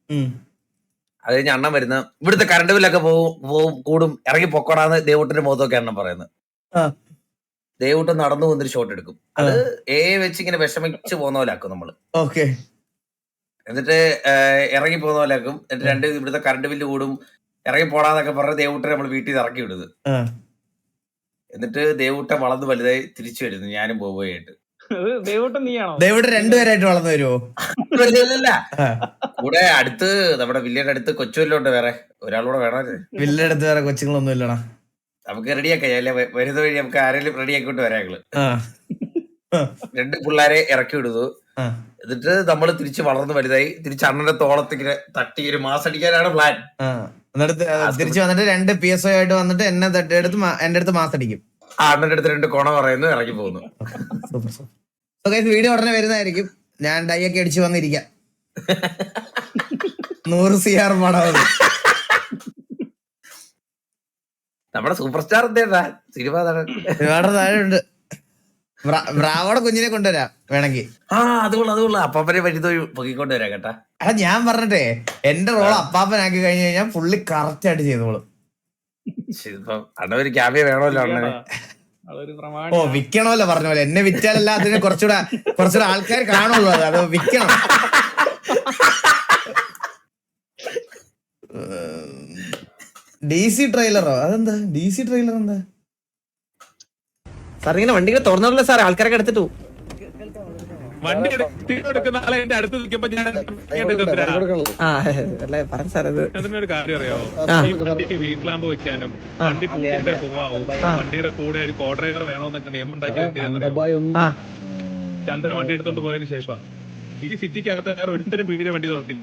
അത് കഴിഞ്ഞ് അണ്ണൻ വരുന്ന ഇവിടുത്തെ കറണ്ട് ബില്ലൊക്കെ പോവും കൂടും, ഇറങ്ങി പൊക്കോടാന്ന് ദേവൂട്ടന്റെ മുഖത്തൊക്കെ അണ്ണൻ പറയുന്നത്. ദേവൂട്ടൻ നടന്നു പോകുന്നൊരു ഷോട്ട് എടുക്കും. അത് വെച്ച് ഇങ്ങനെ വിഷമിച്ച് പോകുന്ന പോലെ ആക്കും നമ്മള്. എന്നിട്ട് ഇറങ്ങി പോകുന്ന പോലെ ആക്കും. എന്നിട്ട് 2 ഇവിടുത്തെ കറണ്ട് ബില്ല് കൂടും, ഇറങ്ങി പോടാന്നൊക്കെ പറഞ്ഞ് ദേവൂട്ടനെ നമ്മൾ വീട്ടിൽ നിന്ന് ഇറക്കി വിടുന്നത്. എന്നിട്ട് ദേവൂട്ടൻ വളർന്ന് വലുതായി തിരിച്ചു വരുന്നു ഞാനും ബോബോയായിട്ട്. ദേവൂട്ടൻ നീയാണോ? ദേവൂട്ടൻ 2 പേരായിട്ട് വളർന്നു വരുമോ? കൂടെ അടുത്ത് നമ്മുടെ വില്ലിയുടെ അടുത്ത് കൊച്ചുവല്ലോണ്ട് വേറെ ഒരാളൂടെ വേണമല്ലേ? വില്ലിയുടെ അടുത്ത് വേറെ കൊച്ചുങ്ങളൊന്നും ഇല്ലടാ. നമുക്ക് റെഡിയാക്കാം. അല്ലെ വരുന്ന വഴി നമുക്ക് ആരെങ്കിലും റെഡിയാക്കിട്ട് വരാം. 2 പിള്ളേരെ ഇറക്കി വിടുന്നു. എന്നിട്ട് നമ്മള് തിരിച്ച് വളർന്ന് വലുതായി തിരിച്ച് അണ്ണന്റെ തോളത്തിങ്ങനെ തട്ടി ഒരു മാസം അടിക്കാനാണ് പ്ലാൻ. എന്നിട്ട് തിരിച്ചു വന്നിട്ട് 2 PSO ആയിട്ട് വന്നിട്ട് എന്നെ തട്ടിയെടുത്ത് എന്റെ അടുത്ത് മാസം അടിക്കും. അണ്ണന്റെ അടുത്ത് 2 കോണ പറയുന്നു, ഇറങ്ങി പോകുന്നു. വീഡിയോ ഉടനെ വരുന്നതായിരിക്കും. ഞാൻ ഡൈ ഒക്കെ അടിച്ചു വന്നിരിക്കാം. 100 CR പടം. നമ്മുടെ സൂപ്പർ സ്റ്റാർ എന്തേടാ സിനിമ താഴെയുണ്ട്. ബ്രാവോടെ കുഞ്ഞിനെ കൊണ്ടുവരാം വേണമെങ്കിൽ. അതുകൊള്ള അപ്പാപ്പനെ പറ്റി പൊക്കിക്കൊണ്ട് വരാം കേട്ടാ. ഞാൻ പറഞ്ഞിട്ടേ എന്റെ റോൾ അപ്പാപ്പനാക്കി കഴിഞ്ഞു കഴിഞ്ഞാൽ പുള്ളി കറക്റ്റ് ആയിട്ട് ചെയ്തോളും. അണ്ണ ഒരു ക്യാമിയ വേണമല്ലോ അണ്ണനെ. ഓ വിൽക്കണമല്ലോ പറഞ്ഞ പോലെ. എന്നെ വിറ്റാലല്ല അതിന് കുറച്ചുകൂടെ ആൾക്കാർ കാണുള്ളൂ. അത് വിൽക്കണം. DC ട്രെയിലറോ? അതെന്താ DC ട്രെയിലർ? എന്താ സാർ ഇങ്ങനെ വണ്ടികൾ തുറന്നല്ലോ സാർ, ആൾക്കാരൊക്കെ എടുത്തിട്ടു. വണ്ടി എടുക്കുന്ന ആളെ എന്റെ അടുത്ത് നിൽക്കുമ്പോ ഞാൻ പറഞ്ഞു സാർ അത് അതിനൊരു കാര്യം അറിയാമോ? ഈ വണ്ടിക്ക് വീട്ടിലാകുമ്പോ വെക്കാനും വണ്ടി കൂടെ പോവാവും, വണ്ടിയുടെ കൂടെ ഒരു കോ ഡ്രൈവർ വേണമെന്നൊക്കെ നിയമം ഉണ്ടാക്കി. ചന്ദ്രൻ വണ്ടി എടുത്തോണ്ട് പോയതിനു ശേഷം ഈ സിറ്റിക്കകത്ത് വേറെ ഒരുത്തരം പീടിയുടെ വണ്ടി തുറക്കില്ല.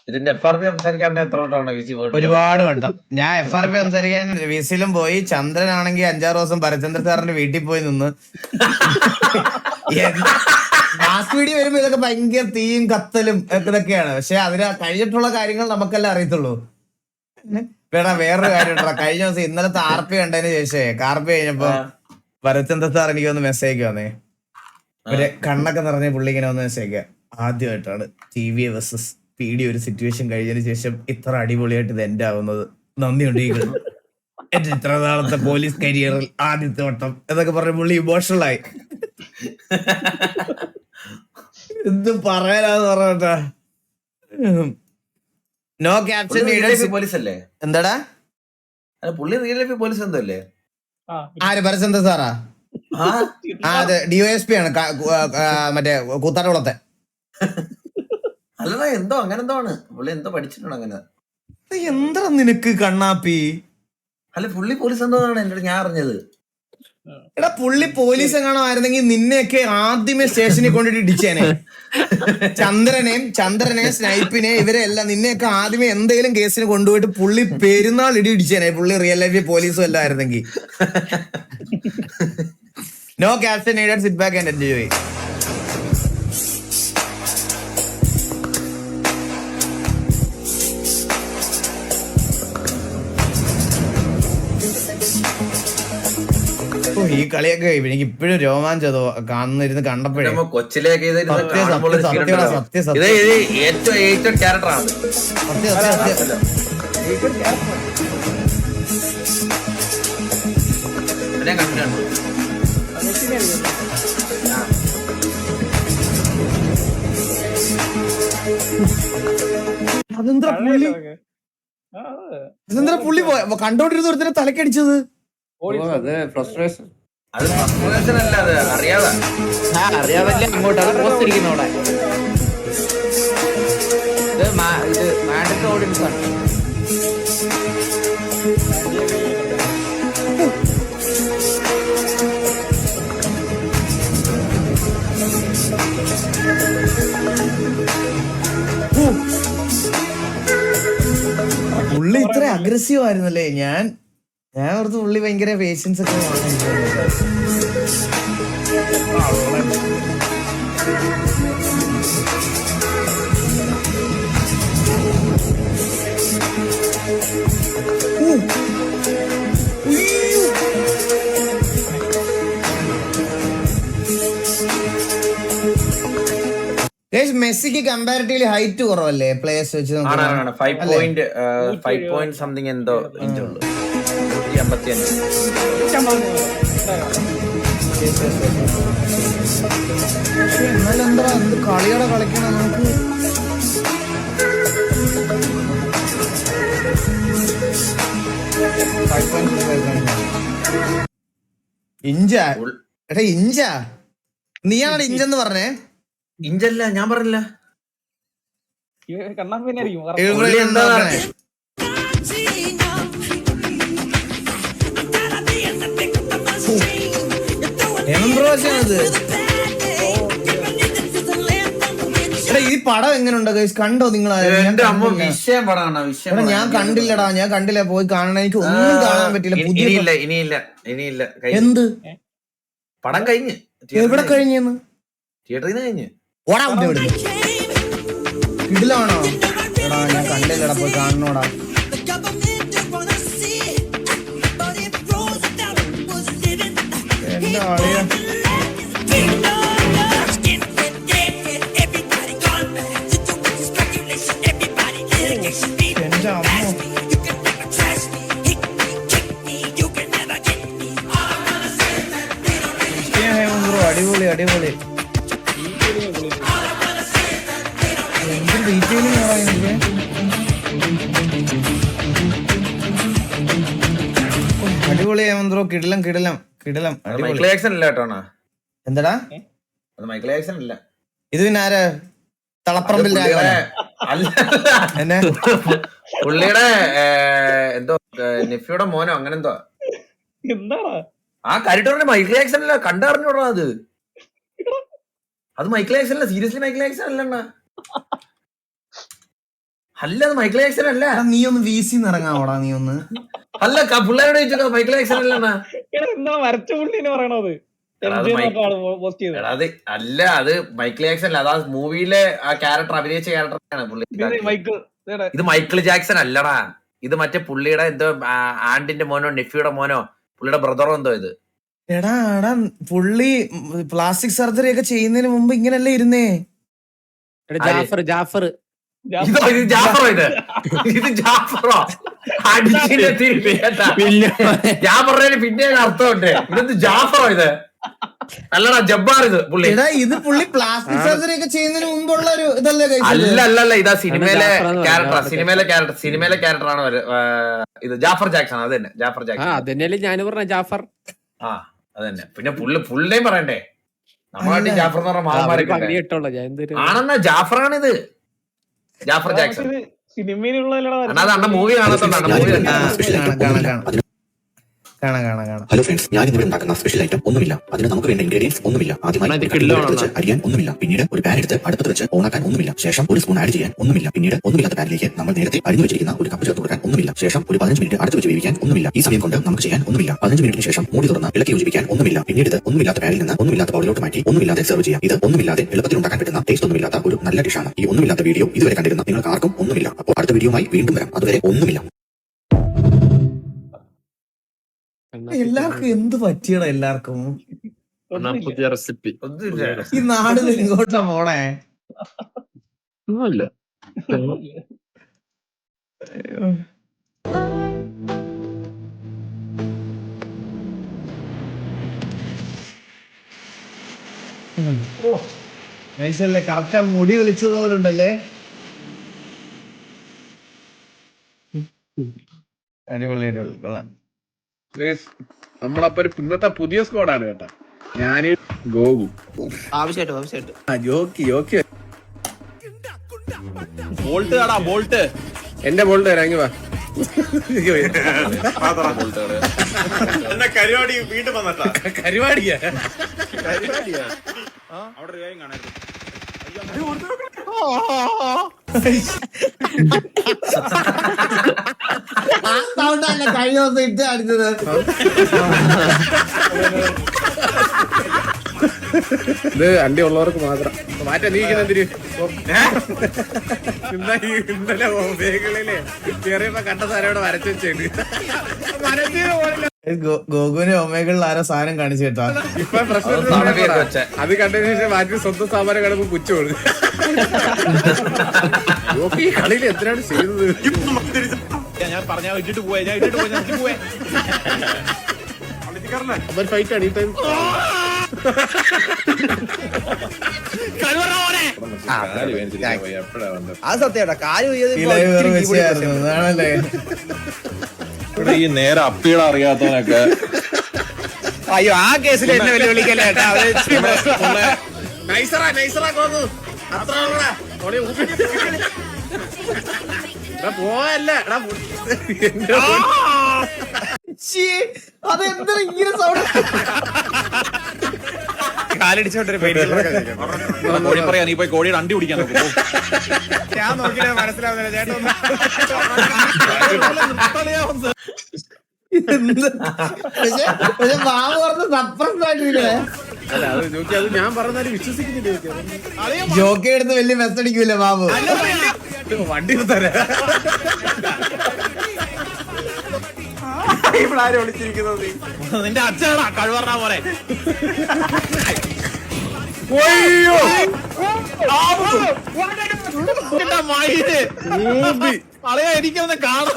ഇതിന്റെ FRP സംസാരിക്കാൻ എത്ര ഒരുപാട് വേണ്ട. ഞാൻ FRP സംസാരിക്കാൻ വിസിലും പോയി. ചന്ദ്രനാണെങ്കിൽ 5-6 ദിവസം ഭരചന്ദ്ര സാറിന്റെ വീട്ടിൽ പോയി നിന്ന്. മാസ് വീഡിയോ വരുമ്പോ ഇതൊക്കെ ഭയങ്കര തീയും കത്തലും ഇതൊക്കെയാണ്. പക്ഷെ അതിന് കഴിഞ്ഞിട്ടുള്ള കാര്യങ്ങൾ നമുക്കെല്ലാം അറിയത്തുള്ളൂ. വേറൊരു കാര്യം ഉണ്ടോ? കഴിഞ്ഞ ദിവസം ഇന്നലത്തെ RP കണ്ടതിന് ശേഷമേ കാർപ്പ് കഴിഞ്ഞപ്പോ ഭരചന്ദ്ര സാർ എനിക്ക് ഒന്ന് മെസ്സേജ് വന്നേ. ഒരു കണ്ണൊക്കെ നിറഞ്ഞ പുള്ളി ഇങ്ങനെ ഒന്ന് മെസ്സേജ്. ആദ്യമായിട്ടാണ് TV vs PD ഒരു സിറ്റുവേഷൻ കഴിഞ്ഞതിന് ശേഷം ഇത്ര അടിപൊളിയായിട്ട് ഇത് എൻഡ് ആവുന്നത്. നന്ദിയുണ്ട് എന്റെ ഇത്ര നാളത്തെ പോലീസ് കരിയറിൽ ആദ്യത്തെ വട്ടം എന്നൊക്കെ പറഞ്ഞ പുള്ളി ഇമോഷണലായി. എന്ത് പറയാനാന്ന് പറഞ്ഞാ. നോ ക്യാപ്ഷൻ പോലീസ് അല്ലേ? എന്താടാ പുള്ളി റിയൽ ലൈഫ് പോലീസ് എന്തോ അല്ലേ? ആര് ഭരചന്ദ്ര സാറാ? അതെ DOSP ആണ്. മറ്റേ കൂത്താട്ടുകുളത്തെ. അല്ലടാ എന്തോ അങ്ങനെ എന്തോ ആണ്. പുള്ളി എന്തോ പഠിച്ചിട്ടുണ്ട് അങ്ങനെ. എന്താ നിനക്ക് കണ്ണാപ്പി? അല്ല പുള്ളി പോലീസ് എന്തോ ആണ് എന്റെ ഞാൻ അറിഞ്ഞത്. എടാ പുള്ളി പോലീസ് എങ്ങാണോ ആയിരുന്നെങ്കിൽ നിന്നെയൊക്കെ ആദ്യമേ സ്റ്റേഷനിൽ കൊണ്ടിട്ട് ഇടിച്ചേനെ. ചന്ദ്രനെ സ്നൈപ്പിനെ ഇവരെല്ലാം നിന്നെയൊക്കെ ആദ്യമേ എന്തെങ്കിലും കേസിന് കൊണ്ടുപോയിട്ട് പുള്ളി പെരുന്നാൾ ഇടിച്ചേനെ. പുള്ളി റിയൽ ലൈഫിൽ പോലീസും എല്ലാം ആയിരുന്നെങ്കിൽ. No caption needed, sit back and enjoy. ഈ കളിയൊക്കെ എനിക്ക് ഇപ്പോഴും രോമാഞ്ചതോ കാണുന്നിരുന്ന് കണ്ടപ്പോഴേ. കൊച്ചിലേക്ക് ഏറ്റവും ക്യാരക്ടറാണ്. ഞാൻ കണ്ടിട്ടുണ്ട്. അതെന്താ പുള്ളി കണ്ടോണ്ടിരുന്ന ഒരുത്തനെ തലക്കടിച്ചത്? അത് ഫ്രസ്ട്രേഷൻ അല്ല, അത് അറിയാതെ അറിയാതല്ലേ അങ്ങോട്ട് അത് പോസ്റ്റ് ഇരിക്കുന്ന അവിടെ. ഇത് മാഡത്തിന്റെ ഓഡിയൻസ് ആണ്. പുള്ളി ഇത്ര അഗ്രസീവ് ആയിരുന്നല്ലേ? ഞാൻ ഓർത്ത് പുള്ളി ഭയങ്കര പേഷ്യൻസ് ഒക്കെ. മെസ്സിക്ക് കമ്പാരിറ്റീവ്ലി ഹൈറ്റ് കുറവല്ലേ പ്ലേയേഴ്സ് വെച്ച്? 5 സംതിങ് എന്തോ ഇഞ്ചുള്ളൂ. 155. എന്നാലെന്താ എന്ത് കളിയോടെ കളിക്കണം നമുക്ക്. ഇഞ്ച എടാ ഇഞ്ചാ, നീയാണ് ഇഞ്ചെന്ന് പറഞ്ഞേ. ഇഞ്ചല്ല, ഞാൻ പറഞ്ഞില്ല. കണ്ണാൻ ആയിരിക്കും പുള്ളി എന്താ പറഞ്ഞേ? ഹേമന്ത്രോശാണത്. എടാ ഈ പടം എങ്ങനെയുണ്ട് ഗൈസ്, കണ്ടോ നിങ്ങൾ? എന്റെ അമ്മ വിഷയം പടാണ്, വിഷയം. ഞാൻ കണ്ടില്ലടാ, ഞാൻ കണ്ടില്ല, പോയി കാണണം. എനിക്ക് ഒന്നും കാണാൻ പറ്റില്ല. ഇനിയില്ല. എന്ത് പടം കഴിഞ്ഞ് എവിടെ കഴിഞ്ഞെന്ന്? തിയേറ്ററിൽ നിന്ന് കഴിഞ്ഞ്. ഓടാ ഇവിടെ ഇതിലാണോ? എടാ ഞാൻ കണ്ടില്ലടാ, പോയി കാണണോടാ. എന്താ അറിയാ എന്റെ അമ്മ. അടിപൊളി അടിപൊളി. എന്ത് ഡീറ്റെയിലിംഗ് ആണോ എനിക്ക്. അടിപൊളി ഹേമന്ത്രോ, കിടിലം കിടിലം കിടിലം. മൈക്കിൾ ജാക്സൺ അല്ല കേട്ടോ. എന്താടാ അത് മൈക്കിൾ ജാക്സൺ അല്ല. ഇത് പിന്നെ ആരാ? തളപ്പറമ്പിൽ എന്നെ പുള്ളിയുടെ എന്തോ നെഫ്റ്റിയുടെ മോനോ അങ്ങനെ എന്തോ. എന്താടാ ആ കാര്യമായിട്ട് മൈക്കിൾ ജാക്സൺ അല്ല, കണ്ടറിഞ്ഞോടാ. അത് മൈക്കിൾ ജാക്സൺ അല്ല, സീരിയസ്ലി മൈക്കിൾ ജാക്സൺ അല്ലണ്ണ. അല്ല അത് മൈക്കിൾ ജാക്സൺ അല്ല. നീ ഒന്ന് വീസി ഇറങ്ങാവോടാ, നീ ഒന്ന്. അല്ല പിള്ളേരോട് ചോദിച്ചോ, മൈക്കിൾ ജാക്സൺ അല്ലണ്ണ. എന്താ വരച്ച പുള്ളിനെ പറയണത്? അത് അല്ല, അത് മൈക്കിൾ ജാക്സൺ അല്ല. അതാ മൂവിയിലെ ആ ക്യാരക്ടർ, അഭിനയിച്ച ക്യാരക്ടറാണ് പുള്ളി. ഇത് മൈക്കിൾ ജാക്സൺ അല്ലടാ. ഇത് മറ്റേ പുള്ളിയുടെ എന്തോ ആന്റിന്റെ മോനോ നെഫ്റ്റിയുടെ മോനോ പുള്ളിയുടെ ബ്രദറോ എന്തോ. ഇത് എടാ പുള്ളി പ്ലാസ്റ്റിക് സർജറി ഒക്കെ ചെയ്യുന്നതിന് മുമ്പ് ഇങ്ങനല്ലേ ഇരുന്നേ? ഇത് ജാഫറോ? ഇത് ജാഫറോ? ഞാൻ പറഞ്ഞതിന് പിന്നെ അർത്ഥമുണ്ട്. ഇതെന്ത് ജാഫറോ? ഇത് അല്ലടാ, ജബ്ബാർ. ഇത് പുള്ളി. ഇത് പുള്ളി പ്ലാസ്റ്റിക് സർജറി ഒക്കെ ചെയ്യുന്നതിന് മുമ്പുള്ള ഒരു ഇതല്ലേ? അല്ല, ഇതാ സിനിമയിലെ ക്യാരക്ടറാണ്. ഇത് ജാഫർ ജാക്സൺ. അത് തന്നെ, ജാഫർ ജാക്സൺ. അതന്നെയല്ലേ ഞാൻ പറഞ്ഞ ജാഫർ. ആ അത് തന്നെ. പിന്നെ ഫുള്ളേയും പറയണ്ടേ? നമ്മളായിട്ട് ജാഫർ എന്ന് പറഞ്ഞ മാമാരൊക്കെ ആണെന്നാ. ജാഫറാണിത്, ജാഫർ ജാക്സൺ. സിനിമയിലുള്ള അണ്ണ മൂവി കാണത്തുണ്ടാണ്. മൂവി ഹലോ ഫ്രണ്ട്സ്, ഞാൻ ഇന്നിവിടെ ഉണ്ടാക്കുന്ന സ്പെഷ്യൽ ഐറ്റം ഒന്നുമില്ല. അതിന് നമുക്ക് വേണ്ട ഇൻഗ്രീഡിയൻസ് ഒന്നുമില്ല. ആദ്യമായി അരിയാൻ ഒന്നുമില്ല. പിന്നീട് ഒരു പാൻ എടുത്ത് അടുപ്പത്ത് വെച്ച് ഓണാക്കാൻ ഒന്നുമില്ല. ശേഷം ഒരു സ്പൂൺ ആഡ് ചെയ്യാൻ ഒന്നുമില്ല. പിന്നീട് ഒന്നുമില്ലാത്ത പാനിലേക്ക് നമ്മൾ നേരത്തെ അരിഞ്ഞു വെച്ചിരിക്കുന്ന ഒരു കപ്പ് ചേർത്ത് കൊടുക്കാൻ ഒന്നുമില്ല. ശേഷം ഒരു 15 മിനിറ്റ് അടുത്ത് വെച്ച് വേവിക്കാൻ ഒന്നുമില്ല. ഈ സമയം കൊണ്ട് നമുക്ക് ചെയ്യാൻ ഒന്നുമില്ല. 15 മിനിറ്റിന് ശേഷം മൂടി തുറന്ന് ഇളക്കി യോജിപ്പിക്കാൻ ഒന്നുമില്ല. പിന്നീട് ഇത് ഒന്നുമില്ലാത്ത പാനിൽ നിന്ന് ഒന്നുമില്ലാത്ത ബൗളിലോട്ട് മാറ്റി ഒന്നുമില്ലാതെ സെർവ് ചെയ്യാം. ഇത് ഒന്നുമില്ലാതെ എളുപ്പത്തിൽ ഉണ്ടാക്കാൻ പറ്റുന്ന ടേസ്റ്റ് ഒന്നുമില്ലാത്ത ഒരു നല്ല ഡിഷാണ്. ഈ ഒന്നുമില്ലാത്ത വീഡിയോ ഇതുവരെ കണ്ടിരുന്ന നിങ്ങൾക്ക് ആർക്കും ഒന്നുമില്ല. അപ്പോൾ അടുത്ത വീഡിയോയുമായി വീണ്ടും വരാം. അതുവരെ ഒന്നുമില്ല. എല്ലാവർക്കും എന്ത് പറ്റിയടാ? എല്ലാവർക്കും പുതിയ റെസിപ്പി ഈ നാടിൽ ഇങ്ങോട്ടാ പോണേ. ഒന്നുമില്ല. നൈസല്ലേ? കറക്റ്റാ മുടി വിളിച്ചതുപോലുണ്ടല്ലേ? അടിപൊളി അടിപൊളി, കൊള്ളാം. നമ്മളപ്പോ ഇന്നത്തെ പുതിയ സ്ക്വാഡാണ് കേട്ടാ. ഞാന് ഗോകു ജോക്കി ബോൾട്ട് ആടാ, ബോൾട്ട്. എന്റെ ബോൾട്ട് ഇറങ്ങി വാ. കരുവാടി വീണ്ടും വന്നട്ടാ. കരുവാടിയാ അവിടെ കാര്യം കാണായിരുന്നു. കഴിഞ്ഞ ദിവസം ഇട്ട് അടിച്ചത്. ഇത് അണ്ടി ഉള്ളവർക്ക് മാത്രം മാറ്റാ. നീക്കുന്നതിന് ഇന്നലെ മേഖലയിലെ ചെറിയപ്പോ കണ്ട സാരോട് വരച്ചു വെച്ചേണ്ട്. ഗോകുവിന് ഒമേകളിൽ ആരോ സാധനം കാണിച്ചു കേട്ടാ. ഇപ്പൊ പ്രശ്നം അത് കണ്ടതിന് ശേഷം മാറ്റി സ്വന്തം സാമാനം കിടന്ന് പുച്ചു കൊടുക്കും. ഈ കളിയിൽ എന്തിനാണ് ചെയ്തത്? ഞാൻ പറഞ്ഞാ ഇട്ടിട്ട് പോയേ, ഞാൻ ഇട്ടിട്ട് പോയേ. അവർ ഫൈറ്റ് ആണ് ഈ ടൈം. അത് സത്യമാ. കാര്യം അതാണല്ലേ ഇവിടെ ഈ നേരെ അപ്പീടെ അറിയാത്തവനൊക്കെ അയ്യോ ആ കേസിൽ എന്നെ വെല്ലുവിളിക്കല്ലേ ഏട്ടാ. അത് ഇച്ചിരി പ്രശ്നമുള്ള. നൈസറാ നൈസറാ കോന്നു അത്ര പോയല്ല എടാ അതെന്താ ഇങ്ങനെ സൗണ്ട്? കാലടിച്ചോണ്ടൊരു പേടി കോഴി പറയാ നീ പോയി കോഴിയുടെ അണ്ടി കുടിക്കാൻ നോക്കും. ഞാൻ നോക്കിയാ മനസ്സിലാവുന്നില്ല ചേട്ടൻ പക്ഷെ ബാബു പറഞ്ഞ സർപ്രൈസ് ആയിട്ടിരിക്കണേ. അല്ല അത് നോക്കി അത് ഞാൻ പറഞ്ഞാലും വിശ്വസിക്കുന്നില്ല. ജോക്കി എടുത്ത് വലിയ മെസ്സ് അടിക്കൂലേ ബാബു? വണ്ടി തരാ ഇവിടെ ആരും വിളിച്ചിരിക്കുന്നത് നിന്റെ അച്ഛനാ കഴിവറ പോലെ. അളയാ എനിക്കൊന്ന് കാണാൻ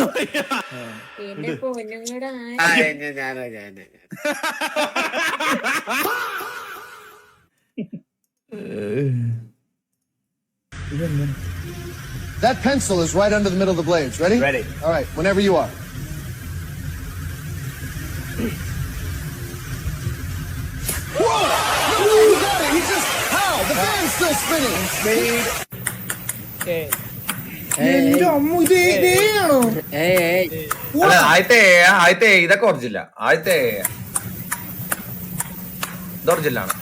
That pencil is right under the middle of the blades. Ready? Ready. All right, whenever you are. Whoa! No, he got it! He just... How? The fan's still spinning! എന്റെ അമ്മ ഇത് ഇതേയാണോ? അല്ല ആദ്യത്തെ ഇതൊക്കെ ഒറിജിനല്ല. ആദ്യത്തെ ഇത് ഒറിജിനലാണ്.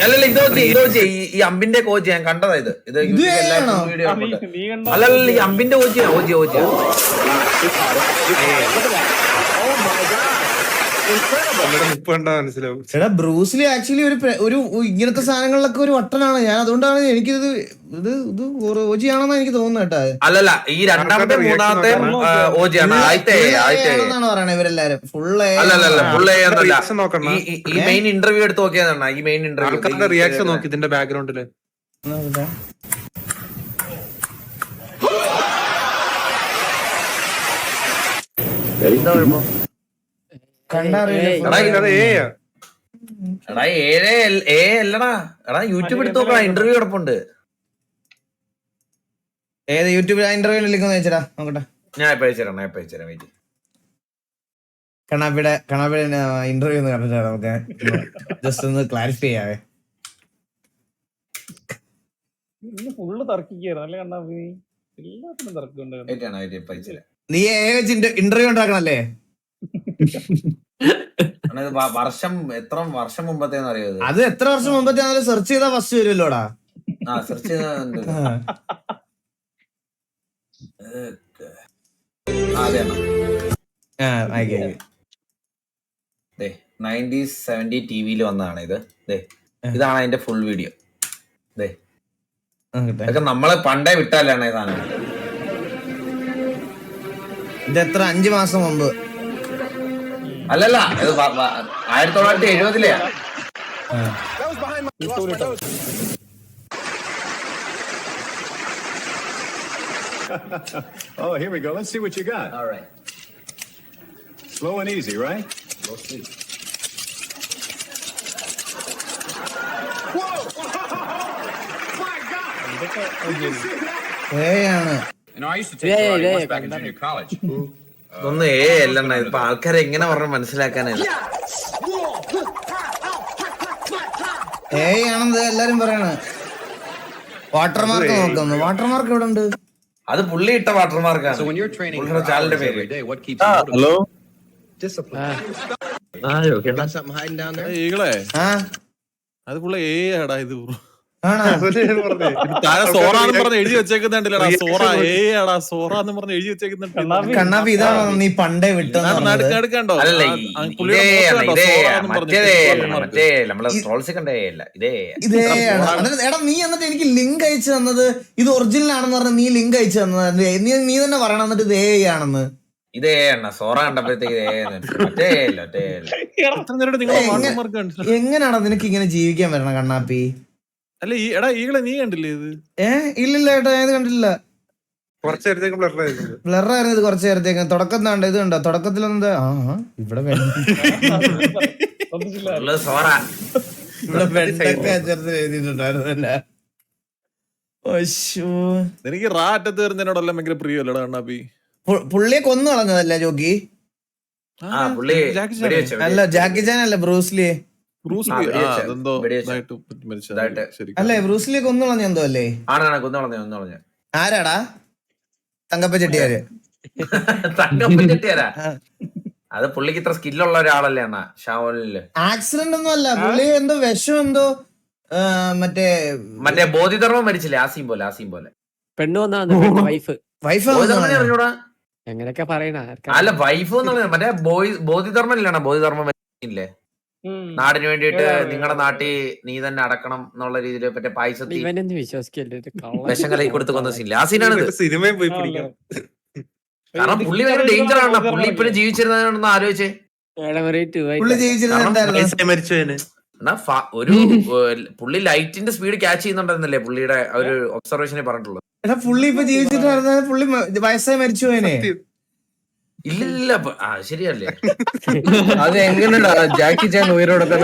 അല്ലല്ല ഇത് ഈ അമ്പിന്റെ കോച്ച് ഞാൻ കണ്ടതാ. ഇത് വീഡിയോ അല്ലല്ല ഈ അമ്പിന്റെ കോച്ച് എടാ ബ്രൂസ്ലി ആക്ച്വലി ഒരു ഇങ്ങനത്തെ സാധനങ്ങളിലൊക്കെ ഒരു വട്ടനാണ്. ഞാൻ അതുകൊണ്ടാണ് എനിക്കിത് ഇത് ഓജിയാണെന്നാണ് എനിക്ക് തോന്നുന്നത് കേട്ടാ. അല്ലല്ല ഈ രണ്ടാമത്തെ മൂന്നാമത്തെ ഓജിയാണ്. ആണെന്നാണ് പറയണത് ഇവരെല്ലാരും. ഫുള്ള് അല്ലല്ല ഫുള്ള് ഈ മെയിൻ ഇന്റർവ്യൂ എടുത്ത് നോക്കിയതാണ്. ഈ മെയിൻ ഇന്റർവ്യൂ റിയാക്ഷൻ നോക്കി ഇതിന്റെ ബാക്ക്ഗ്രൗണ്ടില്. എടാ യൂട്യൂബ് എടുത്ത് നോക്കടാ. ഇന്റർവ്യൂ കിടപ്പുണ്ട്. ഏത് യൂട്യൂബിൽ ഇന്റർവ്യൂ ലിങ്ക് ഒന്ന് വെച്ചടാ നോക്കട്ടെ. ഞാൻ ഇപ്പൊ അയച്ചുതരാം വെയിറ്റ്. കണ്ണാപ്പിയുടെ ഇന്റർവ്യൂ ഒന്ന് കണ്ടിട്ടാ നമുക്ക് ജസ്റ്റ് ഒന്ന് ക്ലാരിഫൈ ചെയ്യാവേ. ഫുള്ള് തർക്കിക്കായിരുന്നു അല്ലേ കണ്ടാ? എല്ലാത്തിനും തർക്കമുണ്ട്. നീ വെച്ച് ഇന്റർവ്യൂ ഉണ്ടാക്കണല്ലേ? എത്ര വർഷം മുമ്പത്തേന്ന് അറിയാം. അത് എത്ര വർഷം മുമ്പത്തെ സെർച്ച് ചെയ്താ ഫസ്റ്റ് വരുമല്ലോടാ. സെർച്ച് ചെയ്ത 90s 70 ടിവിയിൽ വന്നതാണ് ഇത്. ഇതാണ് അതിന്റെ ഫുൾ വീഡിയോ. ഇതൊക്കെ നമ്മള് പണ്ടേ വിട്ടാലാണ് ഈ സാധനം. ഇത് എത്ര 5 മാസം മുമ്പ്? അല്ലല്ല ഇത് 1970 Oh, here we go. Let's see what you got. All right. Slow and easy, right? Go sleep. Whoa! My God! Did you see that? ആണ്. You know, I used to take karate once back in junior college. ഇതൊന്നും അല്ലെണ്ണ. ഇപ്പൊ ആൾക്കാരെ എങ്ങനെ പറഞ്ഞ് മനസ്സിലാക്കാനാണ്. ആണെന്ന് എല്ലാരും പറയണ. വാട്ടർമാർക്ക് നോക്കുന്നു. വാട്ടർമാർക്ക് എവിടെ ഉണ്ട്? അത് പുള്ളി ഇട്ട വാട്ടർമാർക്കാണ്. ചാനലിന്റെ പേര്. ഹലോ അത് പുള്ള ഏടാ ഇത് സോറാന്ന് പറഞ്ഞ് എഴുതി വെച്ചേക്കുന്നുണ്ടല്ലടാ. സോറാന്ന് പറഞ്ഞ് എഴുതി വെച്ചേക്കുന്നുണ്ട്. കണ്ണാപ്പി ഇതാണോ നീ പണ്ടേ വിട്ടോ? എടുക്കണ്ടോ? എടാ നീ എന്നിട്ട് എനിക്ക് ലിങ്ക് അയച്ചു തന്നത് ഇത് ഒറിജിനൽ ആണെന്ന് പറഞ്ഞ നീ ലിങ്ക് അയച്ചു തന്നത് നീ തന്നെ പറയണം. എന്നിട്ട് ഇത് ആണെന്ന്. ഇതേ സോറ കണ്ടപ്പോഴത്തേക്ക് എങ്ങനെയാണോ നിനക്ക് ഇങ്ങനെ ജീവിക്കാൻ വരണം കണ്ണാപ്പി? അല്ല ഈകളെ നീ കണ്ടില്ലേ ഇത്? ഇല്ലില്ല ഏട്ടാ ഇത് കണ്ടില്ല. ബ്ലറായിരുന്നു ഇത് കുറച്ചു നേരത്തേക്ക്. തുടക്കം താണ്ട ഇത് കണ്ടോ? തുടക്കത്തിലെന്താ ഇവിടെ എഴുതിയിട്ടുണ്ടായിരുന്നല്ല. എനിക്ക് റാ അറ്റത്ത് വരുന്നതിനോടെല്ലാം ഭയങ്കര പ്രിയമല്ലടാ കണ്ണാപ്പി. പുള്ളിയെ കൊന്നു കളഞ്ഞതല്ലേ ജോക്കി? അല്ല ജാക്കി ചാൻ അല്ല ബ്രൂസ്ലിയെ. അല്ലേ ബ്രൂസ്ലിയെ കൊന്നു കളഞ്ഞ എന്തോ അല്ലേ? ആരാടാ? തങ്കപ്പ ചെട്ടിയാര്. തങ്കപ്പ ചെട്ടിയാരാ? അത് പുള്ളിക്ക് ഇത്ര സ്കില്ലുള്ള ഒരാളല്ലേ അണ്ണാ ഷാവോലില്. ആക്സിഡന്റ് ഒന്നും അല്ല, പുള്ളി എന്തോ വിഷം എന്തോ മറ്റേ ബോധിധർമ്മം മരിച്ചില്ലേ? ആസീം പോലെ പെണ്ണ് വന്നാ വൈഫ് എങ്ങനെയൊക്കെ പറയണ. അല്ല വൈഫ് എന്നുള്ളത് മറ്റേ ബോധിധർമ്മം ഇല്ലാണോ? ബോധിധർമ്മം ഇല്ലേ? നാടിന് വേണ്ടിയിട്ട് നിങ്ങളുടെ നാട്ടിൽ നീ തന്നെ അടക്കണം എന്നുള്ള രീതിയിൽ മറ്റേ പായസത്തിൽ വിഷം കലക്കി കൊടുത്ത് കൊന്ന സീനില്ല. ആ സീനാണ് സിനിമയിൽ പോയി പിടിക്കണം. കാരണം പുള്ളി ഭയങ്കര ഡേഞ്ചർ ആണ്. പുള്ളി ഇപ്പഴും ജീവിച്ചിരുന്നതെന്ന് ആലോചിച്ചേ. ഒരു പുള്ളി ലൈറ്റിന്റെ സ്പീഡ് ക്യാച്ച് ചെയ്യുന്നുണ്ടെന്നല്ലേ പുള്ളിയുടെ ഒരു ഒബ്സർവേഷനെ പറഞ്ഞിട്ടുള്ളത്. പുള്ളി ഇപ്പൊ ജീവിച്ചിട്ട് പുള്ളി വയസ്സായി മരിച്ചു പോയനെ. ഇല്ല ശരിയല്ലേ? അത് എങ്ങനെയാ ജാക്കി ചാൻ ഉയരോടൊക്കെ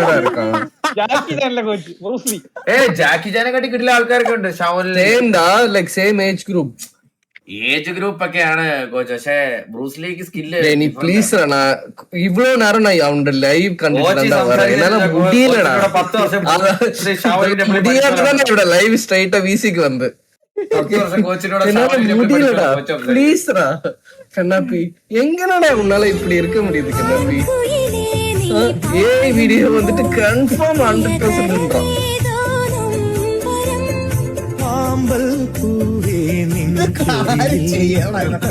ജാക്കി ചാനെ കാട്ടി കിട്ടില്ല ആൾക്കാരൊക്കെ ഉണ്ട് same age group. Age group ഒക്കെയാണ് കോച്ച്. പക്ഷേ ബ്രൂസ്ലിക്ക് സ്കില്ല് പ്ലീസ് ഇവ്വളോ നേരം நான் ലൈവ് കണ്ടിട്ടുണ്ടാ ലൈവ് സ്ട്രൈറ്റ് വീസിക്ക് വന്ന് പ്ലീസ്ரா கண்ணாப்பி. எங்கனடா உன்னால இப்படி இருக்க முடியுது கண்ணாப்பி? ஏய் வீடியோ வந்துட்டு கன்ஃபார்ம் 100%ன்றான். ആമ്പൽ പൂവേ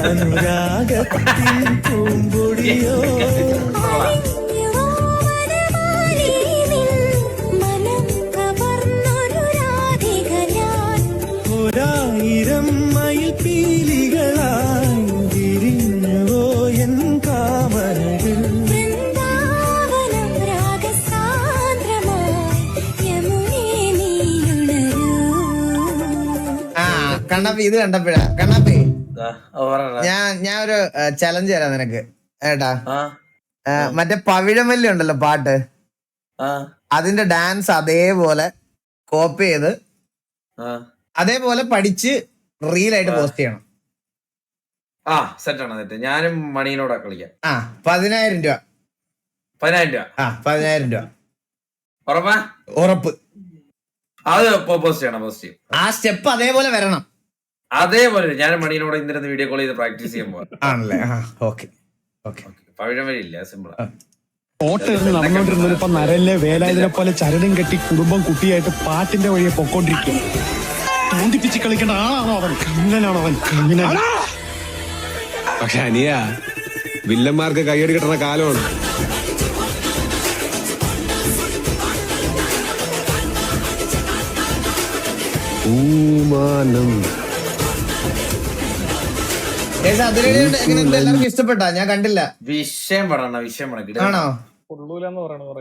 അനുരാഗത്തിൻ പൂമ്പൊടിയോ ഒരായിരം മയിൽ പീലികളായി വിരിഞ്ഞുവോ എൻ കാമനകൾ. കണ്ണാപ്പി ഇത് കണ്ടപ്പോഴാ കണ്ണാപ്പി ഞാൻ ഒരു ചലഞ്ച് തരാം നിനക്ക് ഏട്ടാ. മറ്റേ പവിഴമല്ലി ഉണ്ടല്ലോ പാട്ട്, അതിന്റെ ഡാൻസ് അതേപോലെ കോപ്പി ചെയ്ത് അതേപോലെ പഠിച്ച് റീലായിട്ട് പോസ്റ്റ് ചെയ്യണം. സെറ്റാണ് സെറ്റ്. ഞാനും മണിയിലൂടെ കളിക്കാം. 10,000 രൂപ. 10,000 രൂപ ഉറപ്പ്. അത് പോസ്റ്റ് ചെയ്യണം. പോസ്റ്റ് ചെയ്യും. ആ സ്റ്റെപ്പ് അതേപോലെ വരണം. അതേപോലെ ഞാൻ മണിയിലൂടെ ഇന്നലെ വീഡിയോ കോൾ ചെയ്ത് പ്രാക്ടീസ് ചെയ്യാൻ പോവാ. ആണല്ലേ? ഓക്കെ പവിഴം വഴി ഇല്ല, സിമ്പിളാ. ഓട്ടെറിഞ്ഞ് നടന്നുകൊണ്ടിരുന്നത് ഇപ്പൊ നരല്ലേ വേലായുധനെ പോലെ ചരടും കെട്ടി കുടുംബം കുട്ടിയായിട്ട് പാട്ടിന്റെ വഴിയെ പൊക്കോണ്ടിരിക്കും. തോണ്ടിപ്പിച്ച് കളിക്കേണ്ട ആളാണോ അവൻ? കണ്ണനാണോ അവൻ? കണ്ണനാണ്. പക്ഷെ അനിയ വില്ലന്മാർക്ക് കയ്യടി കിട്ടുന്ന കാലമാണ്. എല്ലാവർക്കും ഇഷ്ടപ്പെട്ടാ? ഞാൻ കണ്ടില്ല. വിഷയം പടണ ആണോ?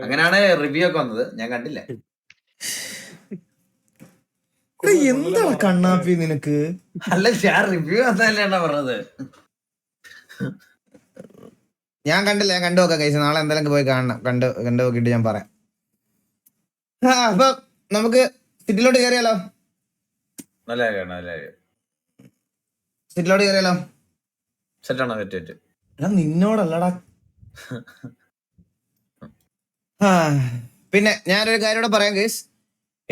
അങ്ങനെയാണ് റിവ്യൂ ഒക്കെ വന്നത്. ഞാൻ കണ്ടില്ല. എന്താണ് കണ്ണാപ്പി നിനക്ക്? അല്ല ഞാൻ റിവ്യൂ വന്നതല്ലേണ പറഞ്ഞത്. ഞാൻ കണ്ടില്ല. ഞാൻ കണ്ടു നോക്കാം കഴിച്ചു. നാളെ എന്തെങ്കിലും പോയി കാണണം. കണ്ടു നോക്കിയിട്ട് ഞാൻ പറയാം. അപ്പൊ നമുക്ക് സിറ്റിലോട്ട് കയറിയാലോ? നല്ല കാര്യം. സിറ്റിലോട്ട് കയറിയാലോ? സെറ്റാണോ? തെറ്റ് നിന്നോടല്ലടാ. പിന്നെ ഞാനൊരു കാര്യം കൂടെ പറയാം ഗൈസ്.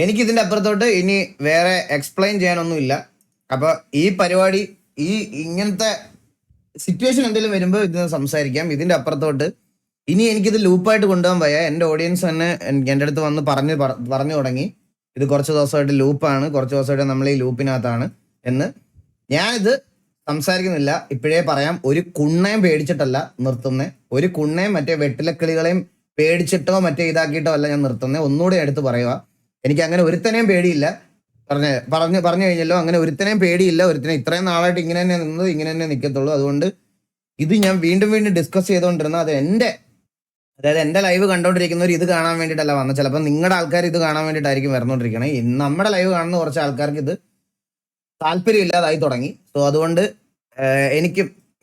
എനിക്ക് ഇതിന്റെ അപ്പുറത്തോട്ട് ഇനി വേറെ എക്സ്പ്ലെയിൻ ചെയ്യാനൊന്നുമില്ല. അപ്പൊ ഈ പരിപാടി ഇങ്ങനത്തെ സിറ്റുവേഷൻ എന്തെങ്കിലും വരുമ്പോൾ ഇത് സംസാരിക്കാം. ഇതിന്റെ അപ്പുറത്തോട്ട് ഇനി എനിക്കിത് ലൂപ്പായിട്ട് കൊണ്ടുപോകാൻ വയ്യ. എൻ്റെ ഓഡിയൻസ് തന്നെ എൻ്റെ അടുത്ത് വന്ന് പറഞ്ഞു തുടങ്ങി ഇത് കുറച്ച് ദിവസമായിട്ട് ലൂപ്പാണ്, കുറച്ച് ദിവസമായിട്ട് നമ്മൾ ഈ ലൂപ്പിനകത്താണ് എന്ന്. ഞാനിത് സംസാരിക്കുന്നില്ല. ഇപ്പോഴേ പറയാം, ഒരു കുണ്ണയും പേടിച്ചിട്ടല്ല നിർത്തുന്നത്. ഒരു കുണ്ണയും മറ്റേ വെട്ടിലക്കിളികളെയും പേടിച്ചിട്ടോ മറ്റേ ഇതാക്കിയിട്ടോ അല്ല ഞാൻ നിർത്തുന്നത്. ഒന്നുകൂടെ എടുത്ത് പറയുക, എനിക്ക് അങ്ങനെ ഒരുത്തനെയും പേടിയില്ല. പറഞ്ഞു കഴിഞ്ഞല്ലോ, അങ്ങനെ ഒരുത്തനെയും പേടിയില്ല. ഒരുത്തനെ ഇത്രയും നാളായിട്ട് ഇങ്ങനെ തന്നെ നിന്നത്, ഇങ്ങനെ തന്നെ നിൽക്കത്തുള്ളൂ. അതുകൊണ്ട് ഇത് ഞാൻ വീണ്ടും ഡിസ്കസ് ചെയ്തുകൊണ്ടിരുന്ന അത് എൻ്റെ ലൈവ് കണ്ടോണ്ടിരിക്കുന്നവർ ഇത് കാണാൻ വേണ്ടിയിട്ടല്ല വന്നത്. ചിലപ്പോൾ നിങ്ങളുടെ ആൾക്കാർ ഇത് കാണാൻ വേണ്ടിയിട്ടായിരിക്കും വരുന്നോണ്ടിരിക്കണേ. നമ്മുടെ ലൈവ് കാണുന്ന കുറച്ച് ആൾക്കാർക്ക് ഇത് താല്പര്യമില്ലാതായി തുടങ്ങി. സോ അതുകൊണ്ട്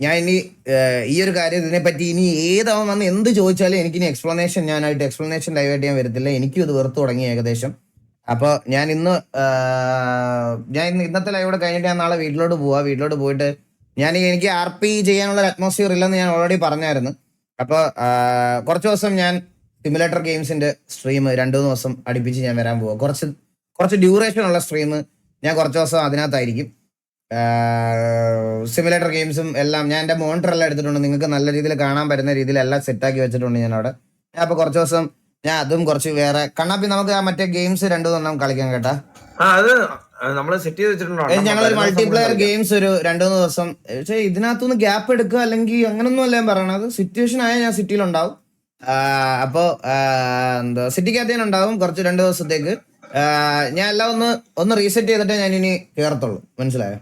ഞാൻ ഇനി ഈ ഒരു കാര്യം ഇതിനെപ്പറ്റി ഇനി ഏതാവും വന്ന് എന്ത് ചോദിച്ചാലും എനിക്കിനി എക്സ്പ്ലനേഷൻ ലൈവായിട്ട് ഞാൻ വരത്തില്ല. എനിക്കും ഇത് വെറുത്ത് തുടങ്ങി ഏകദേശം. അപ്പോൾ ഞാൻ ഇന്നത്തെ ലൈവ് കൂടെ കഴിഞ്ഞിട്ട് ഞാൻ നാളെ വീട്ടിലോട്ട് പോയിട്ട് എനിക്ക് RP ചെയ്യാനുള്ള അറ്റ്മോസ്ഫിയർ ഇല്ലെന്ന് ഞാൻ ഓൾറെഡി പറഞ്ഞായിരുന്നു. അപ്പോൾ കുറച്ച് ദിവസം ഞാൻ സിമുലേറ്റർ ഗെയിംസിന്റെ സ്ട്രീം 2-3 ദിവസം അടുപ്പിച്ച് ഞാൻ വരാൻ പോവാം. കുറച്ച് ഡ്യൂറേഷൻ ഉള്ള സ്ട്രീം ഞാൻ കുറച്ച് ദിവസം അതിനകത്തായിരിക്കും. സിമുലേറ്റർ ഗെയിംസും എല്ലാം ഞാൻ എൻ്റെ മോണിറ്റർ എല്ലാം എടുത്തിട്ടുണ്ട്. നിങ്ങൾക്ക് നല്ല രീതിയിൽ കാണാൻ പറ്റുന്ന രീതിയിൽ എല്ലാം സെറ്റാക്കി വെച്ചിട്ടുണ്ട് ഞാൻ അവിടെ. അപ്പോൾ കുറച്ച് ദിവസം ഞാൻ അതും കുറച്ച് വേറെ കണ്ണാപ്പി നമുക്ക് ആ മറ്റേ ഗെയിംസ് 2-3 കളിക്കാൻ കേട്ടാ. ഞങ്ങളൊരു മൾട്ടിപ്ലെയർ ഗെയിംസ് ഒരു 2-3 ദിവസം. പക്ഷേ ഇതിനകത്തുനിന്ന് ഗ്യാപ്പ് എടുക്കുക അല്ലെങ്കിൽ അങ്ങനൊന്നും അല്ല ഞാൻ പറയണത്. സിറ്റുവേഷൻ ആയാൽ ഞാൻ സിറ്റിയിലുണ്ടാവും. അപ്പോൾ എന്താ സിറ്റിക്കകത്ത് ഞാൻ ഉണ്ടാവും കുറച്ച് 2 ദിവസത്തേക്ക്. ഞാൻ എല്ലാം ഒന്ന് റീസെറ്റ് ചെയ്തിട്ടേ ഞാൻ ഇനി കയറത്തുള്ളൂ, മനസ്സിലായോ?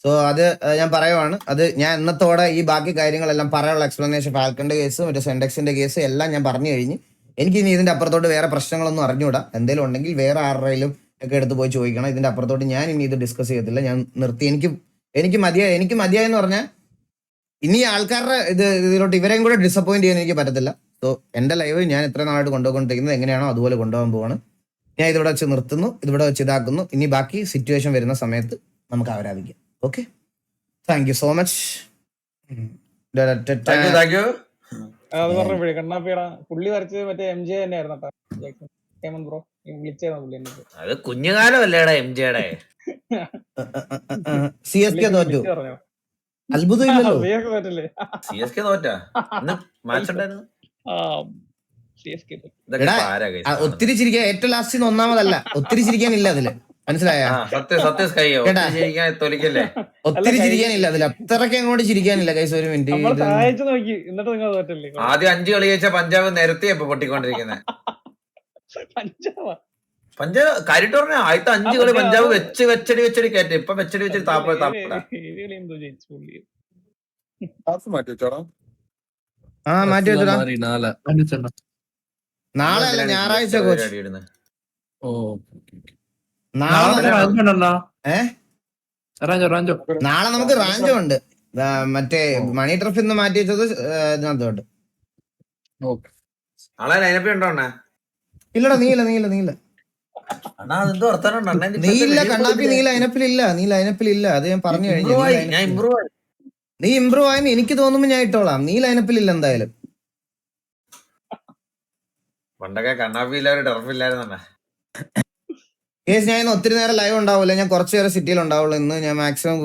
സോ അത് ഞാൻ പറയുവാണ്. അത് ഞാൻ ഇന്നത്തോടെ ഈ ബാക്കി കാര്യങ്ങളെല്ലാം പറയാനുള്ള എക്സ്പ്ലനേഷൻ, ഫാൽക്കന്റെ കേസ് മറ്റേ സെൻഡെക്സിന്റെ കേസ് എല്ലാം ഞാൻ പറഞ്ഞു കഴിഞ്ഞ് എനിക്ക് ഇനി ഇതിന്റെ അപ്പുറത്തോട്ട് വേറെ പ്രശ്നങ്ങളൊന്നും അറിഞ്ഞുകൂടാ. എന്തെങ്കിലും ഉണ്ടെങ്കിൽ വേറെ ആരുടെയും ഒക്കെ എടുത്ത് പോയി ചോദിക്കണം. ഇതിന്റെ അപ്പുറത്തോട്ട് ഞാൻ ഇനി ഇത് ഡിസ്കസ് ചെയ്യത്തില്ല. ഞാൻ നിർത്തി. എനിക്ക് മതിയായെന്ന് പറഞ്ഞാൽ ഇനി ആൾക്കാരുടെ ഇതിലോട്ട് ഇവരെയും കൂടെ ഡിസപ്പോയിന്റ് ചെയ്യാൻ എനിക്ക് പറ്റത്തില്ല. സോ എന്റെ ലൈവ് ഞാൻ ഇത്ര നാളായിട്ട് കൊണ്ടുപോയിക്കൊണ്ടിരിക്കുന്നത് എങ്ങനെയാണോ അതുപോലെ കൊണ്ടുപോകാൻ പോവാണ്. ഞാൻ ഇതിവിടെ വെച്ച് നിർത്തുന്നു, ഇതിവിടെ വെച്ച് ഇതാക്കുന്നു. ഇനി ബാക്കി സിറ്റുവേഷൻ വരുന്ന സമയത്ത് നമുക്ക് ആരാധിക്കാം. Okay, thank you so much. അത് പറഞ്ഞപ്പോഴേ കണ്ണാപ്പിയടാ പുള്ളി വരച്ചത് മറ്റേ MJ തന്നെയായിരുന്നു ബ്രോ. വിളിച്ചായിരുന്നു പുള്ളി എന്നെ. അത് കുഞ്ഞുകാലമല്ലേടാ MJയുടെ. CSK തോറ്റു, അത്ഭുതമില്ലല്ലോ. CSK തോറ്റാ മാച്ച് ഉണ്ടായിരുന്നു. ഒത്തിരി ചിരിക്കാൻ ഏറ്റവും ലാസ്റ്റ് ഒന്നാമതല്ല, ഒത്തിരി ചിരിക്കാനില്ല അതില്, മനസ്സിലായോ? ഒത്തിരി ചിരിക്കാനില്ല അതിൽ, അത്രയ്ക്ക് അങ്ങോട്ട് ചിരിക്കാനില്ല. കൈസ് ഒരു മിനിറ്റ്, ആദ്യം 5 കളി കഴിച്ച പഞ്ചാബ് നിരത്തിയപ്പോ പൊട്ടിക്കൊണ്ടിരിക്കുന്നത്. പഞ്ചാബ് കാര്യട്ട് പറഞ്ഞ ആദ്യത്തെ 5 കളി പഞ്ചാബ് വെച്ചടി കയറ്റി. ഇപ്പൊ വെച്ചടി താപ്പ മാറ്റി വെച്ചടാ. നാളെ അല്ല, ഞായറാഴ്ച കോച്ച്. നാളെ നമുക്ക് റാഞ്ചോ ഉണ്ട്. മറ്റേ മണി ട്രഫിൽ നിന്ന് മാറ്റി വെച്ചത് ഇതിനകത്തോട്ട്. ഇല്ലടാ, നീല കണ്ണാപ്പി, നീ ലൈനപ്പിലില്ല. അത് ഞാൻ പറഞ്ഞു കഴിഞ്ഞു. നീ ഇമ്പ്രൂവ് ആയെന്ന് എനിക്ക് തോന്നുമ്പോ ഞാൻ ഇട്ടോളാം. നീ ലൈനപ്പിലില്ല എന്തായാലും. പണ്ടൊക്കെ കണ്ണാപ്പിയില്ലാതെ ടർഫില്ലായിരുന്ന കേസ് ഞാൻ ഇന്ന് ഒത്തിരി നേരം ലൈവ് ഉണ്ടാവില്ല. ഞാൻ കുറച്ചു നേരം സിറ്റിയിൽ ഉണ്ടാവുള്ളൂ. ഇന്ന് ഞാൻ മാക്സിമം